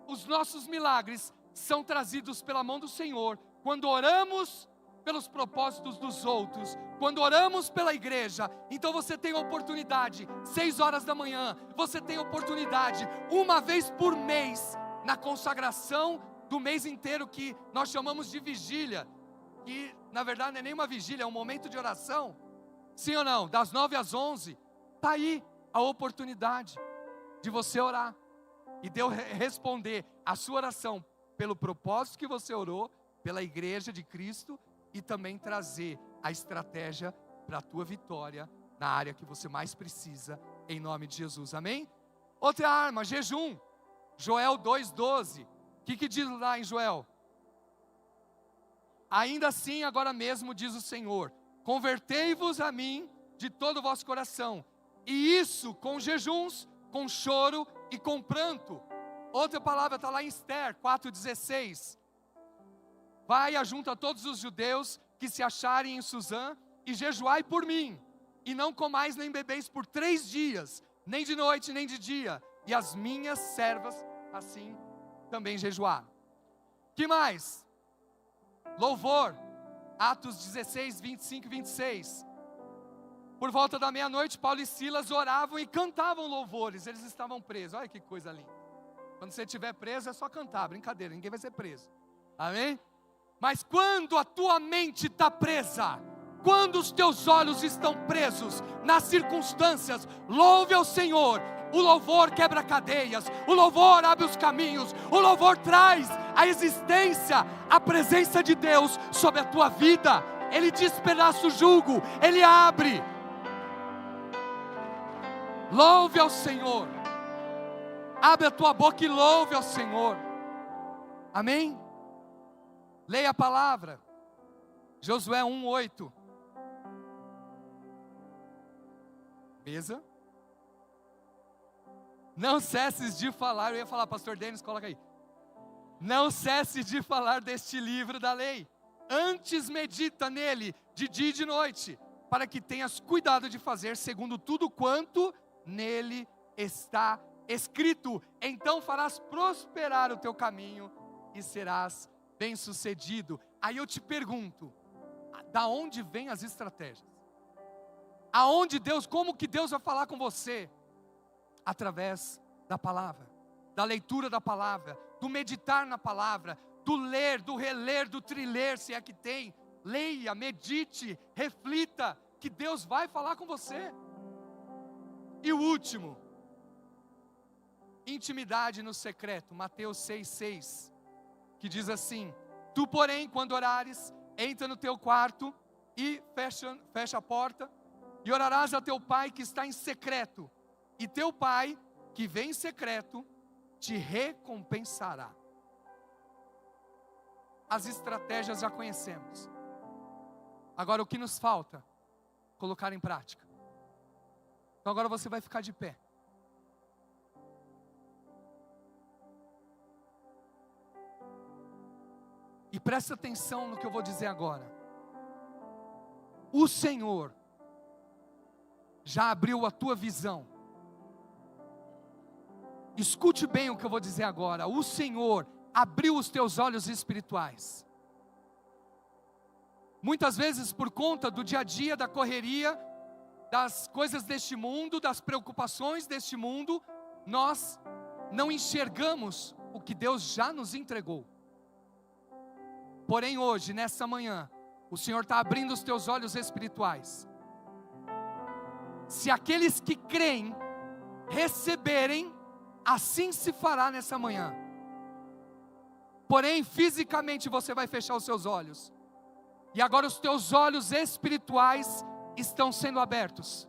os nossos milagres são trazidos pela mão do Senhor, quando oramos pelos propósitos dos outros, quando oramos pela igreja. Então você tem a oportunidade, 6 horas da manhã, você tem a oportunidade, uma vez por mês, na consagração do mês inteiro, que nós chamamos de vigília, que na verdade não é nem uma vigília, é um momento de oração, sim ou não? Das 9 às 11, está aí a oportunidade de você orar, e Deus responder a sua oração, pelo propósito que você orou, pela igreja de Cristo, e também trazer a estratégia para a tua vitória, na área que você mais precisa, em nome de Jesus, amém? Outra arma, jejum, Joel 2,12, o que diz lá em Joel? Ainda assim, agora mesmo, diz o Senhor, convertei-vos a mim de todo o vosso coração, e isso com jejuns, com choro e com pranto. Outra palavra está lá em Esther 4,16, vai, ajunta todos os judeus que se acharem em Suzã, e jejuai por mim, e não comais nem bebeis por 3 dias, nem de noite, nem de dia, e as minhas servas assim também jejuaram. Que mais? Louvor, Atos 16, 25 e 26. Por volta da meia-noite, Paulo e Silas oravam e cantavam louvores. Eles estavam presos. Olha que coisa linda. Quando você estiver preso, é só cantar. Brincadeira, ninguém vai ser preso. Amém? Mas quando a tua mente está presa, quando os teus olhos estão presos nas circunstâncias, louve ao Senhor. O louvor quebra cadeias, o louvor abre os caminhos, o louvor traz a existência, a presença de Deus sobre a tua vida. Ele despedaça o jugo, Ele abre. Louve ao Senhor. Abre a tua boca e louve ao Senhor. Amém? Leia a palavra. Josué 1:8. Mesa. Não cesses de falar. Eu ia falar, pastor Denis, coloca aí. Não cesses de falar deste livro da lei. Antes medita nele de dia e de noite, para que tenhas cuidado de fazer segundo tudo quanto nele está escrito. Então farás prosperar o teu caminho e serás bem-sucedido. Aí eu te pergunto, da onde vêm as estratégias? Aonde Deus, como que Deus vai falar com você? Através da palavra, da leitura da palavra, do meditar na palavra, do ler, do reler, do triler, se é que tem. Leia, medite, reflita, que Deus vai falar com você. E o último, intimidade no secreto, Mateus 6,6, que diz assim: tu porém, quando orares, entra no teu quarto e fecha a porta, e orarás a teu pai que está em secreto, e teu pai que vem em secreto te recompensará. As estratégias já conhecemos. Agora o que nos falta? Colocar em prática. Então agora você vai ficar de pé. E presta atenção no que eu vou dizer agora. O Senhor já abriu a tua visão. Escute bem o que eu vou dizer agora. O Senhor abriu os teus olhos espirituais. Muitas vezes por conta do dia a dia, da correria, das coisas deste mundo, das preocupações deste mundo, nós não enxergamos o que Deus já nos entregou. Porém hoje, nessa manhã, o Senhor está abrindo os teus olhos espirituais. Se aqueles que creem receberem, assim se fará nessa manhã. Porém, fisicamente você vai fechar os seus olhos. E agora os teus olhos espirituais estão sendo abertos.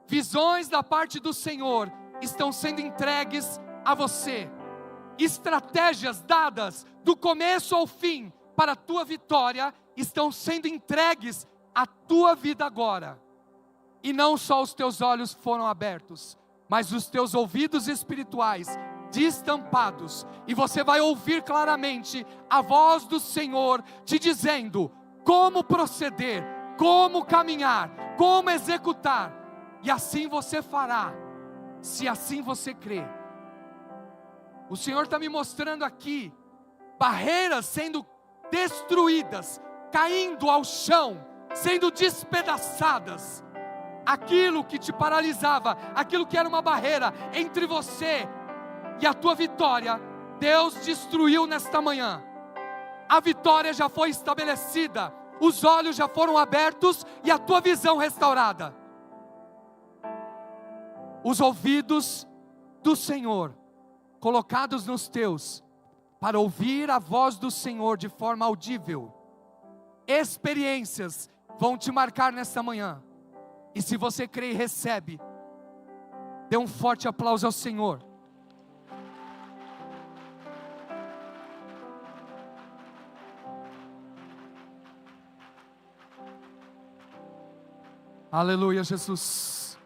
Visões da parte do Senhor estão sendo entregues a você. Estratégias dadas do começo ao fim para a tua vitória estão sendo entregues à tua vida agora. E não só os teus olhos foram abertos, mas os teus ouvidos espirituais destampados, e você vai ouvir claramente a voz do Senhor te dizendo como proceder, como caminhar, como executar, e assim você fará, se assim você crer. O Senhor está me mostrando aqui barreiras sendo destruídas, caindo ao chão, sendo despedaçadas. Aquilo que te paralisava, aquilo que era uma barreira entre você e a tua vitória, Deus destruiu nesta manhã. A vitória já foi estabelecida, os olhos já foram abertos e a tua visão restaurada. Os ouvidos do Senhor colocados nos teus, para ouvir a voz do Senhor de forma audível. Experiências vão te marcar nesta manhã. E se você crê e recebe, dê um forte aplauso ao Senhor. Aleluia, Jesus.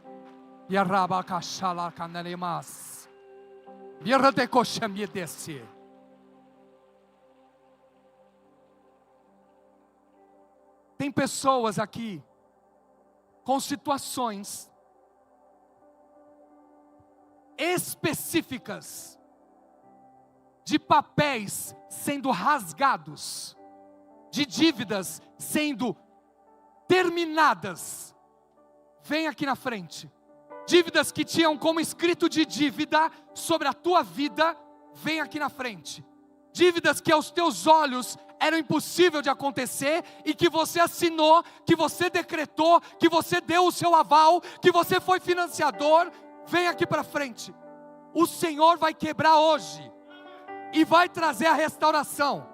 Tem pessoas aqui com situações específicas de papéis sendo rasgados, de dívidas sendo terminadas, vem aqui na frente. Dívidas que tinham como escrito de dívida sobre a tua vida, vem aqui na frente. Dívidas que aos teus olhos eram impossível de acontecer, e que você assinou, que você decretou, que você deu o seu aval, que você foi financiador, vem aqui para frente. O Senhor vai quebrar hoje, e vai trazer a restauração.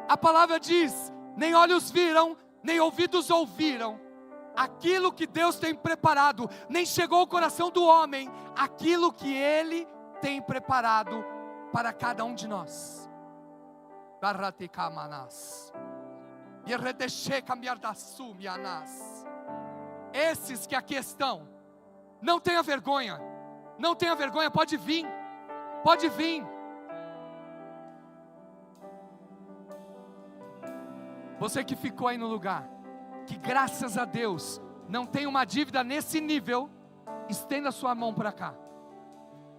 A palavra diz: nem olhos viram, nem ouvidos ouviram aquilo que Deus tem preparado, nem chegou ao coração do homem aquilo que Ele tem preparado para cada um de nós. Esses que aqui estão, não tenha vergonha, não tenha vergonha, pode vir, pode vir. Você que ficou aí no lugar, que graças a Deus não tem uma dívida nesse nível, estenda sua mão para cá.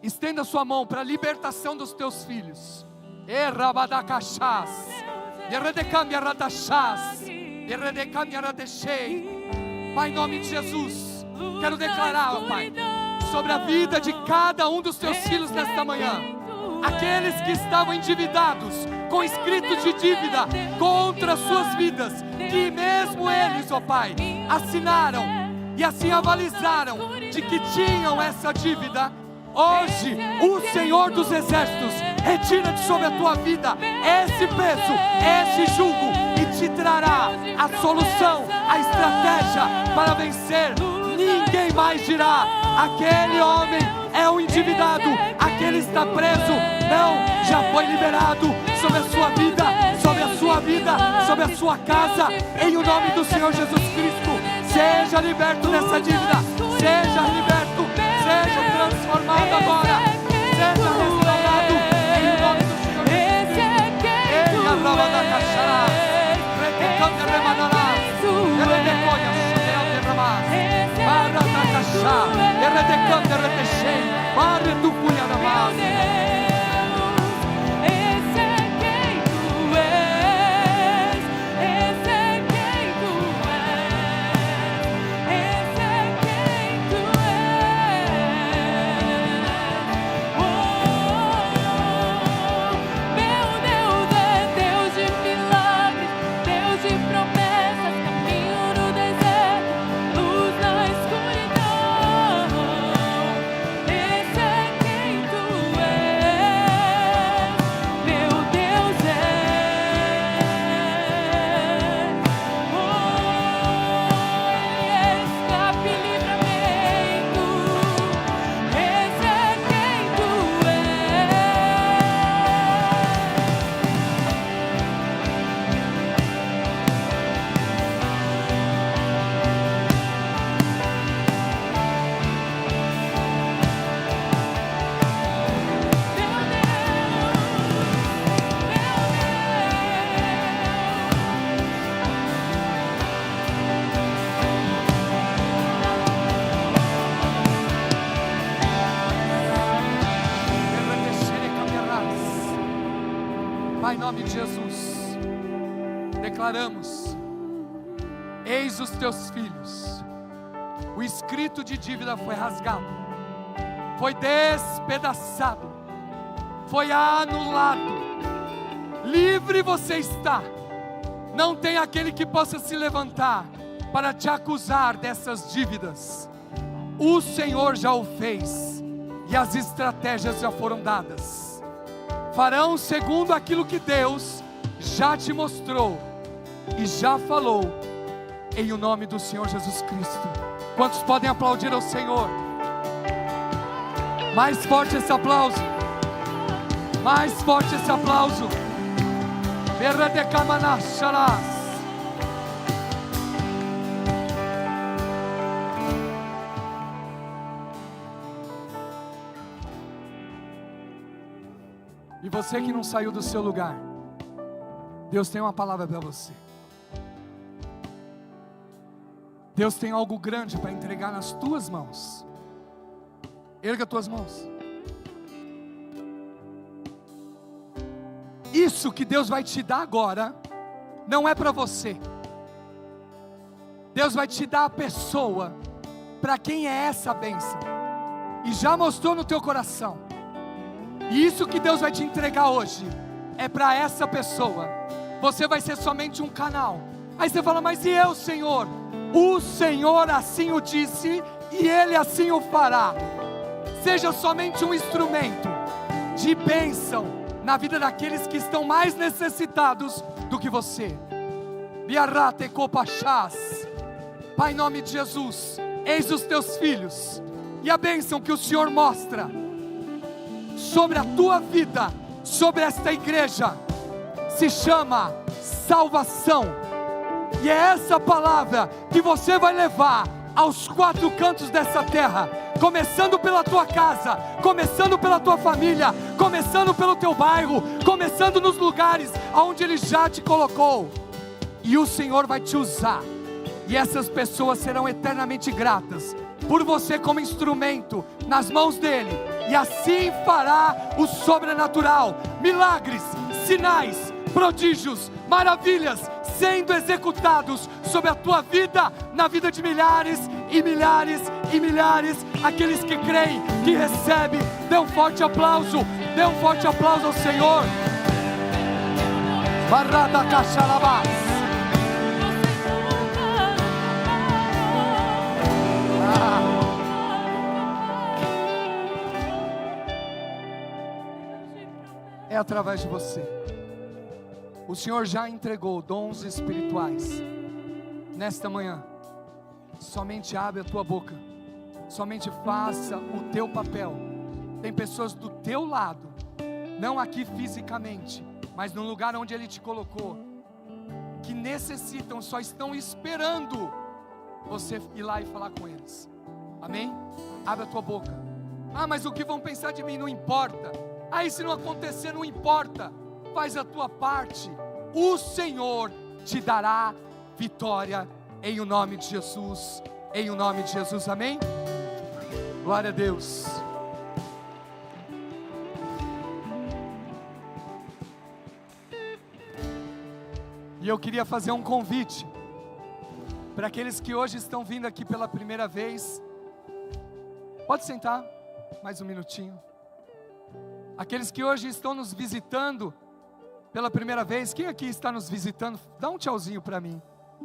Estenda sua mão para a libertação dos teus filhos. Pai, em nome de Jesus, quero declarar, ó Pai, sobre a vida de cada um dos teus filhos nesta manhã, aqueles que estavam endividados, com escrito de dívida contra as suas vidas, que mesmo eles, ó Pai, assinaram e assim avalizaram de que tinham essa dívida. Hoje, o Senhor dos Exércitos retira de sobre a tua vida esse peso, esse jugo, e te trará a solução, a estratégia para vencer. Ninguém mais dirá: aquele homem é um endividado, aquele está preso. Não, já foi liberado sobre a sua vida, sobre a sua vida, sobre a sua casa, em o nome do Senhor Jesus Cristo. Seja liberto dessa dívida, seja liberto, seja transformado agora, seja restaurado, em o nome do Senhor Jesus Cristo. Ele arroba da caixara, retecando remanarás, redeconha, chuteando derramás, barra da caixara, retecando retechei, barra do cunha da base. Pai, em nome de Jesus, declaramos: eis os teus filhos. O escrito de dívida foi rasgado, foi despedaçado, foi anulado. Livre você está. Não tem aquele que possa se levantar para te acusar dessas dívidas. O Senhor já o fez, e as estratégias já foram dadas. Farão segundo aquilo que Deus já te mostrou e já falou, em o nome do Senhor Jesus Cristo. Quantos podem aplaudir ao Senhor? Mais forte esse aplauso, mais forte esse aplauso. E você que não saiu do seu lugar, Deus tem uma palavra para você. Deus tem algo grande para entregar nas tuas mãos. Erga tuas mãos. Isso que Deus vai te dar agora, não é para você. Deus vai te dar a pessoa para quem é essa bênção. E já mostrou no teu coração. E isso que Deus vai te entregar hoje, é para essa pessoa. Você vai ser somente um canal. Aí você fala, mas e eu, Senhor? O Senhor assim o disse, e Ele assim o fará. Seja somente um instrumento de bênção na vida daqueles que estão mais necessitados do que você. Pai, em nome de Jesus, eis os teus filhos, e a bênção que o Senhor mostra sobre a tua vida, sobre esta igreja, se chama salvação. E é essa palavra que você vai levar aos quatro cantos dessa terra, começando pela tua casa, começando pela tua família, começando pelo teu bairro, começando nos lugares aonde Ele já te colocou. E o Senhor vai te usar, e essas pessoas serão eternamente gratas por você como instrumento nas mãos dEle, e assim fará o sobrenatural, milagres, sinais, prodígios, maravilhas sendo executados sobre a tua vida, na vida de milhares e milhares e milhares, aqueles que creem, que recebem. Dê um forte aplauso, dê um forte aplauso ao Senhor. Barrada Cachalabás. É através de você. O Senhor já entregou dons espirituais. Nesta manhã, somente abre a tua boca, somente faça o teu papel. Tem pessoas do teu lado, não aqui fisicamente, mas no lugar onde Ele te colocou, que necessitam, só estão esperando você ir lá e falar com eles. Amém? Abre a tua boca. Ah, mas o que vão pensar de mim? Não importa. Aí se não acontecer, não importa. Faz a tua parte. O Senhor te dará vitória em o nome de Jesus. Em o nome de Jesus, amém? Glória a Deus. E eu queria fazer um convite para aqueles que hoje estão vindo aqui pela primeira vez. Pode sentar, mais um minutinho. Aqueles que hoje estão nos visitando pela primeira vez, quem aqui está nos visitando, dá um tchauzinho para mim.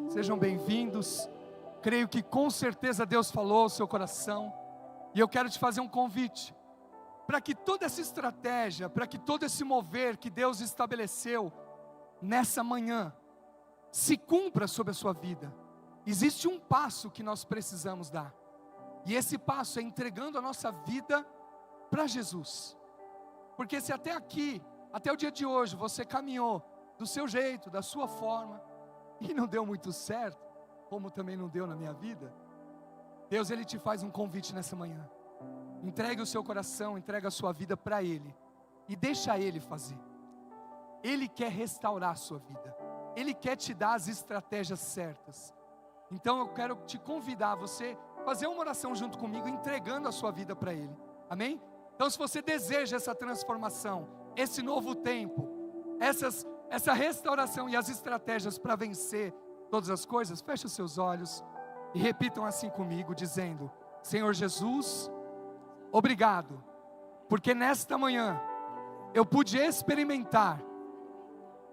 Sejam bem-vindos. Creio que com certeza Deus falou ao seu coração. E eu quero te fazer um convite, para que toda essa estratégia, para que todo esse mover que Deus estabeleceu nessa manhã, se cumpra sobre a sua vida. Existe um passo que nós precisamos dar. E esse passo é entregando a nossa vida para Jesus. Porque se até aqui, até o dia de hoje, você caminhou do seu jeito, da sua forma, e não deu muito certo, como também não deu na minha vida, Deus, Ele te faz um convite nessa manhã. Entregue o seu coração, entregue a sua vida para Ele, e deixa Ele fazer. Ele quer restaurar a sua vida, Ele quer te dar as estratégias certas. Então eu quero te convidar a você fazer uma oração junto comigo, entregando a sua vida para Ele, amém? Então se você deseja essa transformação, esse novo tempo, essa restauração e as estratégias para vencer todas as coisas, feche os seus olhos e repitam assim comigo, dizendo: Senhor Jesus, obrigado, porque nesta manhã eu pude experimentar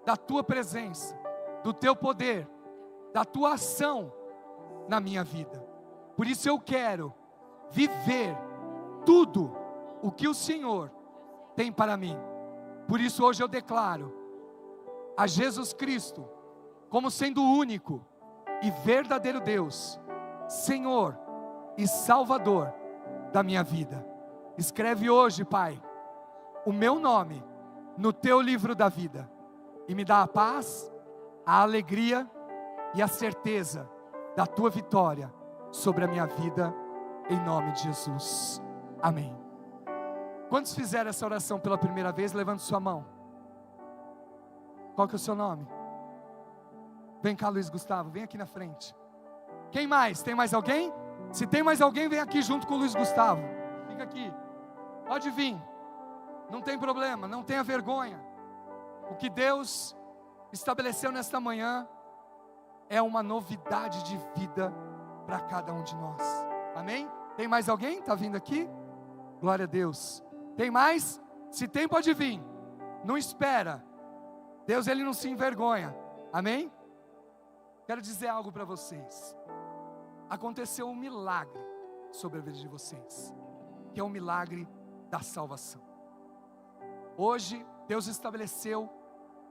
da Tua presença, do Teu poder, da Tua ação na minha vida. Por isso eu quero viver tudo o que o Senhor tem para mim. Por isso hoje eu declaro a Jesus Cristo como sendo o único e verdadeiro Deus, Senhor e Salvador da minha vida. Escreve hoje, Pai, o meu nome no Teu livro da vida, e me dá a paz, a alegria e a certeza da Tua vitória sobre a minha vida, em nome de Jesus, amém. Quantos fizeram essa oração pela primeira vez? Levante sua mão. Qual que é o seu nome? Vem cá, Luiz Gustavo, vem aqui na frente. Quem mais? Tem mais alguém? Se tem mais alguém, vem aqui junto com o Luiz Gustavo. fica aqui. Pode vir. Não tem problema, não tenha vergonha. O que Deus estabeleceu nesta manhã é uma novidade de vida para cada um de nós. Amém? Tem mais alguém? Está vindo aqui? Glória a Deus. Tem mais? Se tem, pode vir. Não espera. Deus, Ele não se envergonha. Amém? Quero dizer algo para vocês. Aconteceu um milagre sobre a vida de vocês, que é o milagre da salvação. Hoje, Deus estabeleceu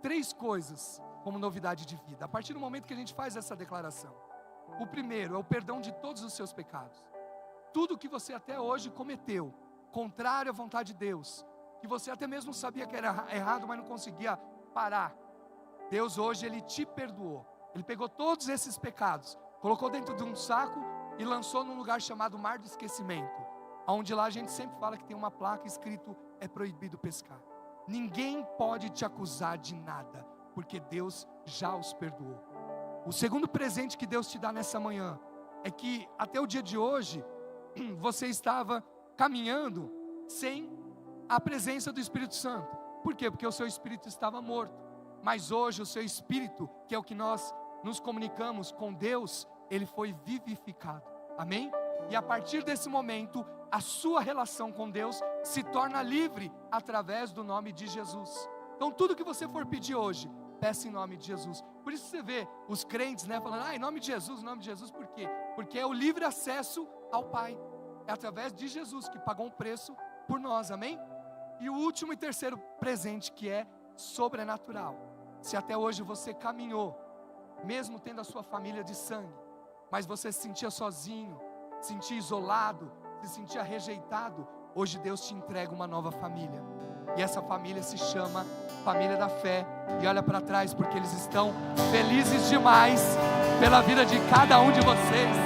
3 coisas como novidade de vida, a partir do momento que a gente faz essa declaração. O primeiro é o perdão de todos os seus pecados. Tudo que você até hoje cometeu, contrário à vontade de Deus, que você até mesmo sabia que era errado, mas não conseguia parar. Deus hoje, Ele te perdoou. Ele pegou todos esses pecados, colocou dentro de um saco e lançou num lugar chamado Mar do Esquecimento, onde lá a gente sempre fala que tem uma placa escrito: é proibido pescar. Ninguém pode te acusar de nada, porque Deus já os perdoou. O segundo presente que Deus te dá nessa manhã é que até o dia de hoje você estava caminhando sem a presença do Espírito Santo. Por quê? Porque o seu espírito estava morto. Mas hoje o seu espírito, que é o que nós nos comunicamos com Deus, ele foi vivificado. Amém? E a partir desse momento, a sua relação com Deus se torna livre através do nome de Jesus. Então tudo que você for pedir hoje, peça em nome de Jesus. Por isso você vê os crentes, falando: em nome de Jesus, por quê? Porque é o livre acesso ao Pai. É através de Jesus que pagou um preço por nós, amém? E o último e terceiro presente, que é sobrenatural. Se até hoje você caminhou, mesmo tendo a sua família de sangue, mas você se sentia sozinho, se sentia isolado, se sentia rejeitado, hoje Deus te entrega uma nova família. E essa família se chama Família da Fé. E olha para trás, porque eles estão felizes demais pela vida de cada um de vocês.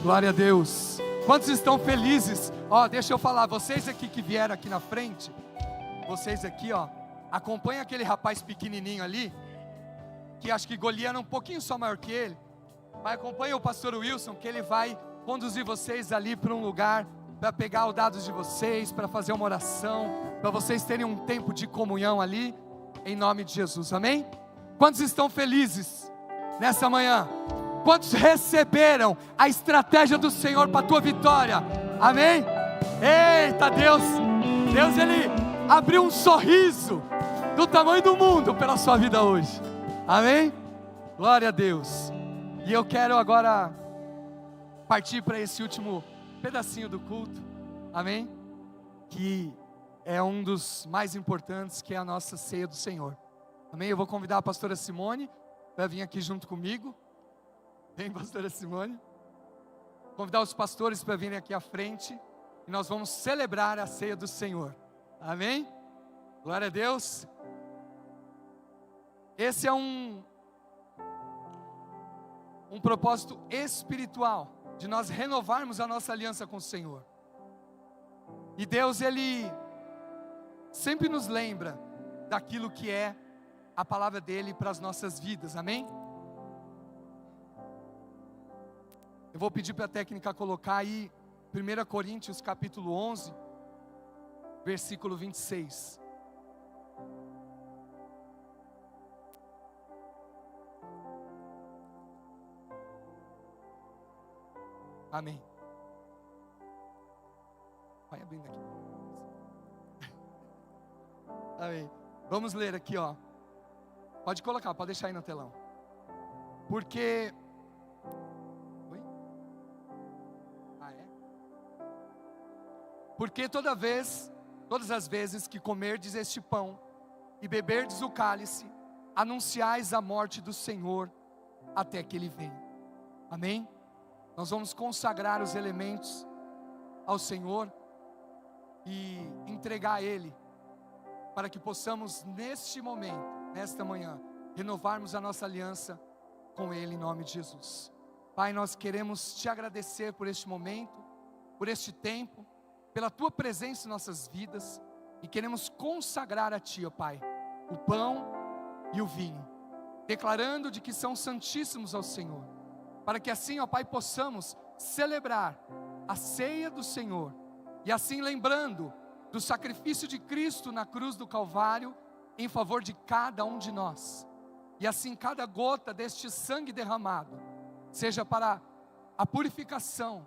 Glória a Deus. Quantos estão felizes? Deixa eu falar, vocês aqui que vieram aqui na frente, vocês aqui, acompanha aquele rapaz pequenininho ali, que acho que Golias era um pouquinho só maior que ele, mas acompanha o pastor Wilson, que ele vai conduzir vocês ali para um lugar, para pegar os dados de vocês, para fazer uma oração, para vocês terem um tempo de comunhão ali, em nome de Jesus, amém? Quantos estão felizes nessa manhã? Quantos receberam a estratégia do Senhor para a tua vitória? Amém? Eita, Deus, Ele abriu um sorriso do tamanho do mundo pela sua vida hoje. Amém? Glória a Deus. E eu quero agora partir para esse último pedacinho do culto. Amém? Que é um dos mais importantes, que é a nossa ceia do Senhor. Amém? Eu vou convidar a pastora Simone para vir aqui junto comigo. Vem, pastora Simone. Convidar os pastores para virem aqui à frente. E nós vamos celebrar a ceia do Senhor. Amém? Glória a Deus. Esse é um propósito espiritual, de nós renovarmos a nossa aliança com o Senhor. E Deus, Ele sempre nos lembra daquilo que é a palavra dEle para as nossas vidas. Amém? Eu vou pedir para a técnica colocar aí 1 Coríntios capítulo 11, versículo 26. Amém. Vai abrindo aqui. Amém. Vamos ler aqui, Pode colocar, pode deixar aí no telão. Porque... Porque todas as vezes que comerdes este pão e beberdes o cálice, anunciais a morte do Senhor até que Ele venha. Amém? Nós vamos consagrar os elementos ao Senhor e entregar a Ele, para que possamos neste momento, nesta manhã, renovarmos a nossa aliança com Ele em nome de Jesus. Pai, nós queremos Te agradecer por este momento, por este tempo, pela Tua presença em nossas vidas, e queremos consagrar a Ti, ó Pai, o pão e o vinho, declarando de que são santíssimos ao Senhor, para que assim, ó Pai, possamos celebrar a ceia do Senhor, e assim lembrando do sacrifício de Cristo na cruz do Calvário, em favor de cada um de nós, e assim cada gota deste sangue derramado, seja para a purificação,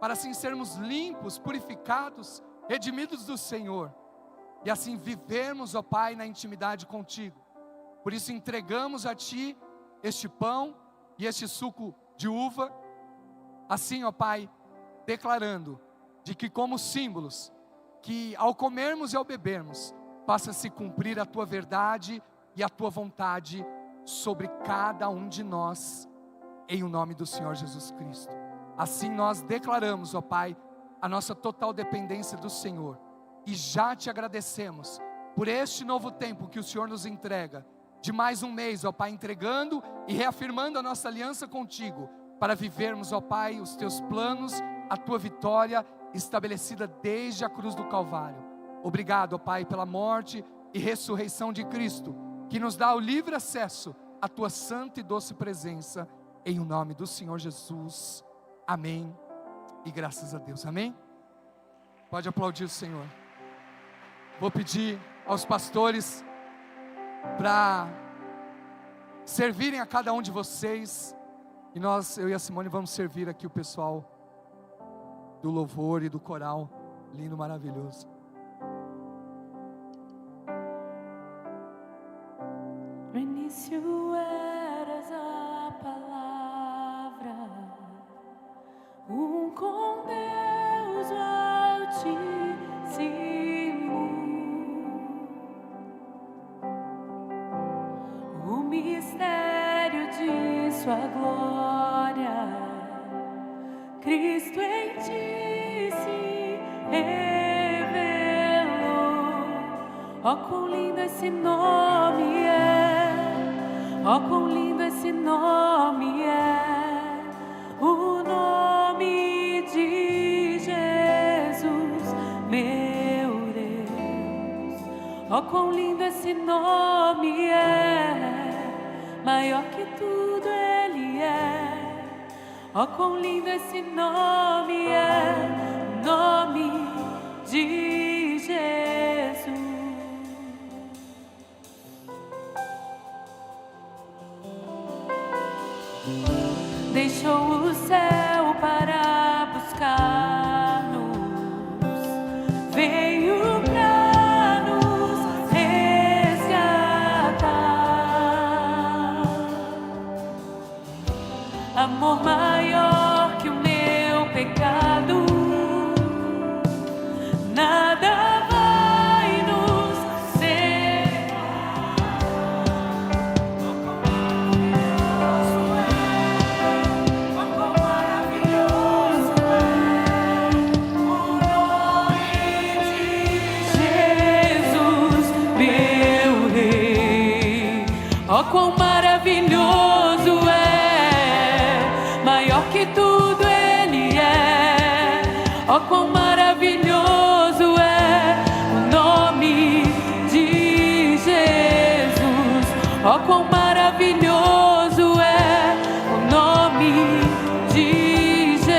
para assim sermos limpos, purificados, redimidos do Senhor, e assim vivermos, ó Pai, na intimidade contigo. Por isso entregamos a Ti este pão e este suco de uva, assim, ó Pai, declarando de que como símbolos, que ao comermos e ao bebermos, faça-se cumprir a Tua verdade e a Tua vontade sobre cada um de nós, em o nome do Senhor Jesus Cristo. Assim nós declaramos, ó Pai, a nossa total dependência do Senhor, e já Te agradecemos por este novo tempo que o Senhor nos entrega, de mais um mês, ó Pai, entregando e reafirmando a nossa aliança contigo, para vivermos, ó Pai, os Teus planos, a Tua vitória estabelecida desde a cruz do Calvário. Obrigado, ó Pai, pela morte e ressurreição de Cristo, que nos dá o livre acesso à Tua santa e doce presença, em o nome do Senhor Jesus. Amém, e graças a Deus, amém? Pode aplaudir o Senhor. Vou pedir aos pastores para servirem a cada um de vocês, e eu e a Simone vamos servir aqui o pessoal do louvor e do coral, lindo, maravilhoso. No início eras a palavra, com Deus Altíssimo, o mistério de Sua glória, Cristo em Ti se revelou. Ó, quão lindo esse nome é, ó, quão lindo esse nome é, o nome de Jesus, meu Deus. Ó, quão lindo esse nome é, maior que tudo Ele é. Ó, quão lindo esse nome é, o nome de Jesus. Deixou o céu para buscar-nos, veio para nos resgatar. Amor maior que o meu pecado, nada vai nos separar. Oh, quão maravilhoso é o nome de Jesus, meu Rei. Oh, quão maravilhoso é, maior que tudo Ele é. Ó, quão maravilhoso é o nome de Jesus. Ó, quão maravilhoso é o nome de Jesus.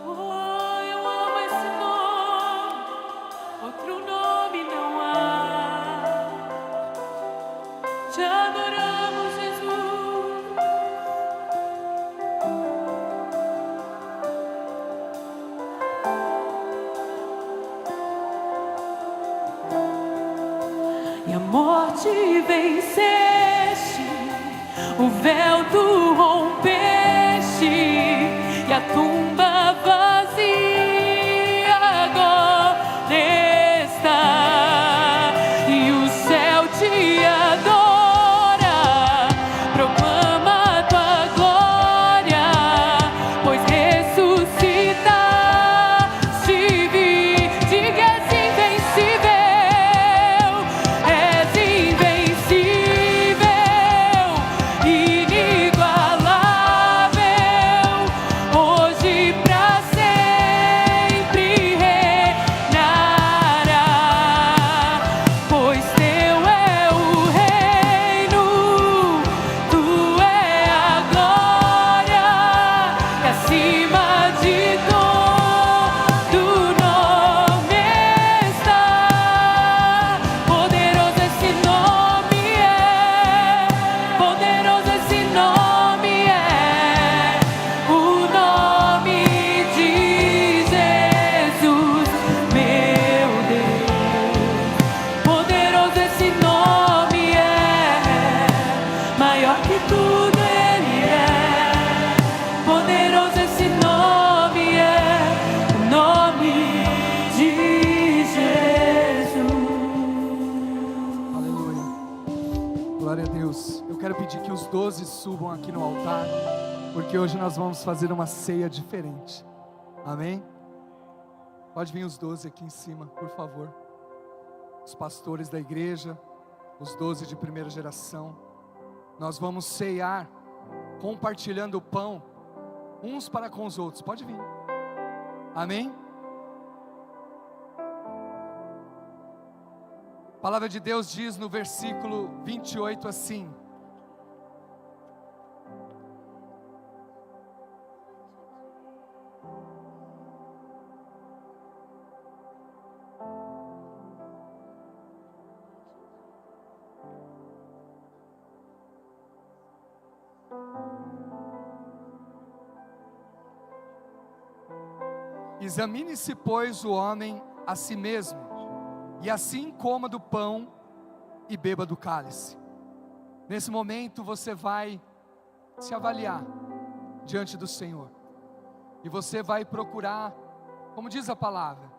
Oh, eu amo esse nome, outro nome não há. Te adoramos, Jesus. E a morte venceste, o véu tu rompeste, e a tumba vazia agora está, e o céu te adora, proclama a tua glória, pois ressuscitaste, diga és invencível, és invencível. subam aqui no altar, porque hoje nós vamos fazer uma ceia diferente. Amém? Pode vir os 12 aqui em cima, por favor. Os pastores da igreja, os 12 de primeira geração. Nós vamos ceiar, compartilhando o pão, uns para com os outros. Pode vir. Amém? A palavra de Deus diz no versículo 28 assim: examine-se, pois, o homem a si mesmo, e assim coma do pão e beba do cálice. Nesse momento você vai se avaliar diante do Senhor, e você vai procurar, como diz a palavra,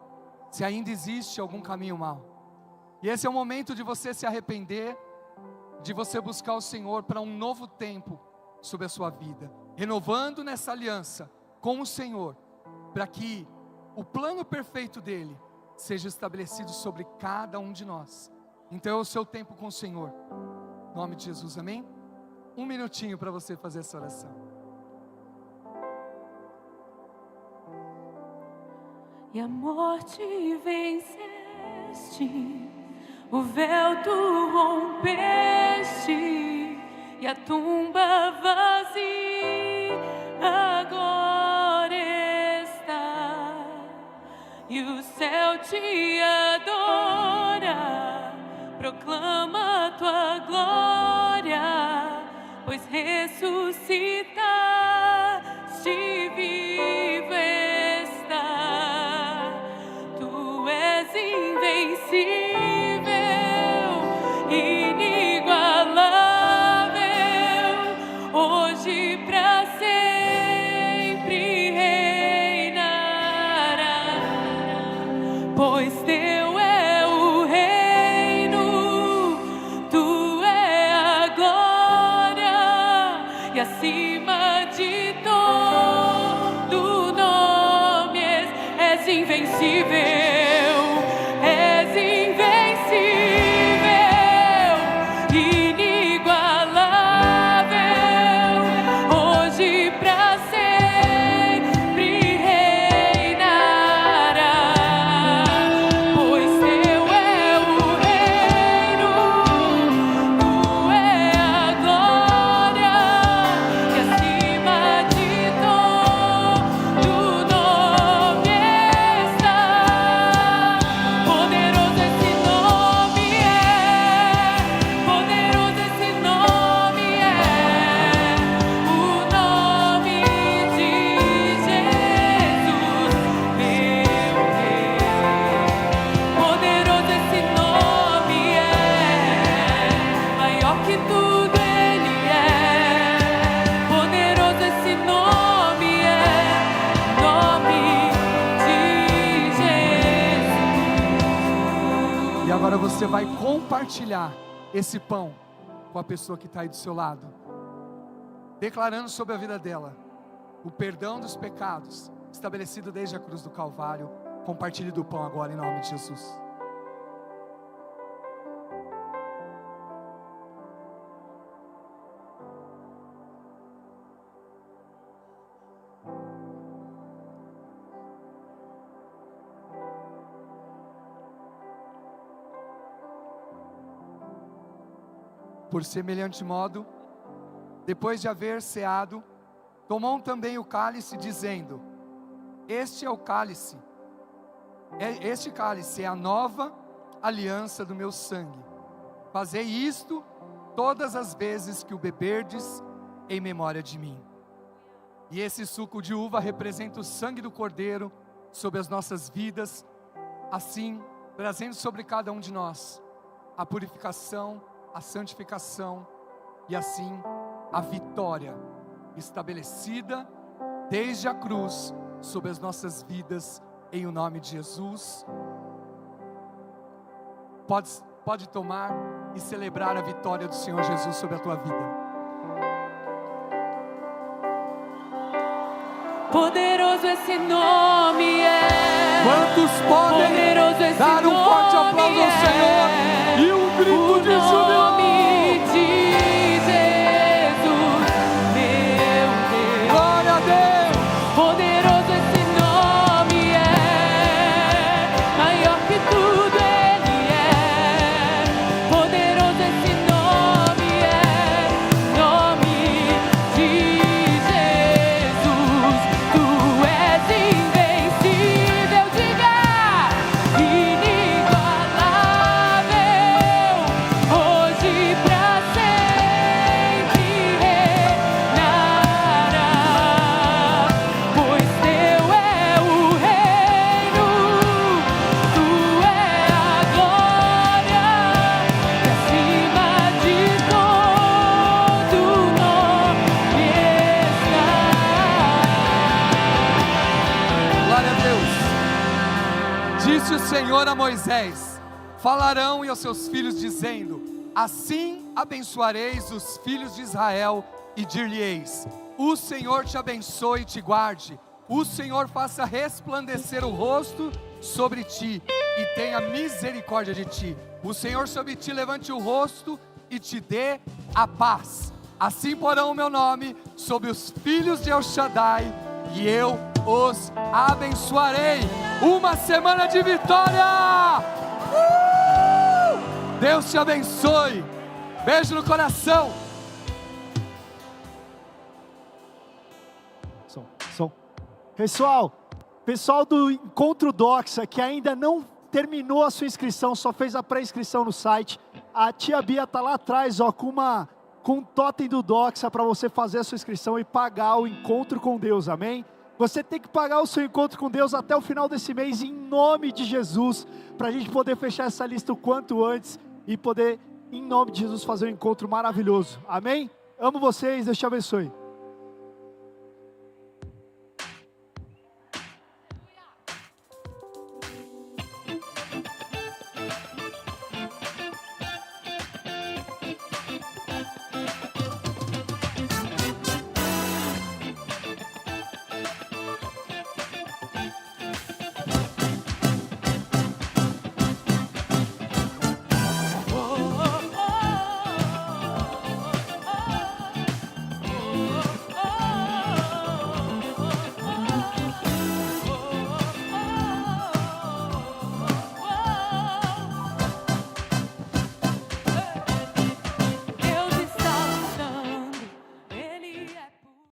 se ainda existe algum caminho mau. E esse é o momento de você se arrepender, de você buscar o Senhor para um novo tempo sobre a sua vida, renovando nessa aliança com o Senhor, para que o plano perfeito dele seja estabelecido sobre cada um de nós. Então é o seu tempo com o Senhor, em nome de Jesus, amém? Um minutinho para você fazer essa oração. E a morte venceste, o véu tu rompeste, e a tumba vazia agora está, e o céu te adora, proclama a tua glória, pois ressuscitaste, vivo está. Tu és invencível, inigualável, hoje pra sempre reinará, pois teu é o reino, tu é a glória, e acima de todo nome és invencível. Agora você vai compartilhar esse pão com a pessoa que está aí do seu lado, declarando sobre a vida dela o perdão dos pecados estabelecido desde a cruz do Calvário. Compartilhe do pão agora em nome de Jesus. Por semelhante modo, depois de haver ceado, tomou também o cálice, dizendo: este cálice é a nova aliança do meu sangue. Fazei isto todas as vezes que o beberdes, em memória de mim. E esse suco de uva representa o sangue do Cordeiro sobre as nossas vidas, assim trazendo sobre cada um de nós a purificação, a santificação e assim a vitória estabelecida desde a cruz sobre as nossas vidas, em o nome de Jesus. Pode tomar e celebrar a vitória do Senhor Jesus sobre a tua vida. Poderoso esse nome é. Quantos podem Poderoso esse dar um forte nome aplauso ao é. Senhor e um grito de O júbilo? nome de Jesus, meu Deus. Glória a Deus! Poderoso esse nome é. Maior que tudo Ele é. Poderoso esse nome é. Nome de Jesus. Tu és invencível, diga, inigualável, hoje pra sempre reinará, pois teu é o reino, tu é a glória, que acima de todo nome está. Glória a Deus! Disse o Senhor a Moisés: falarão e aos seus filhos, dizendo: assim abençoareis os filhos de Israel, e dir-lhe-eis: o Senhor te abençoe e te guarde, o Senhor faça resplandecer o rosto sobre ti, e tenha misericórdia de ti, o Senhor sobre ti levante o rosto e te dê a paz. Assim porão o meu nome sobre os filhos de El Shaddai, e eu os abençoarei. Uma semana de vitória! Deus te abençoe. Beijo no coração. Som. Pessoal do Encontro Doxa, que ainda não terminou a sua inscrição, só fez a pré-inscrição no site, a tia Bia está lá atrás, ó, com um totem do Doxa para você fazer a sua inscrição e pagar o encontro com Deus, amém? Você tem que pagar o seu encontro com Deus até o final desse mês, em nome de Jesus, para a gente poder fechar essa lista o quanto antes e poder, em nome de Jesus, fazer um encontro maravilhoso, amém? Amo vocês, Deus te abençoe.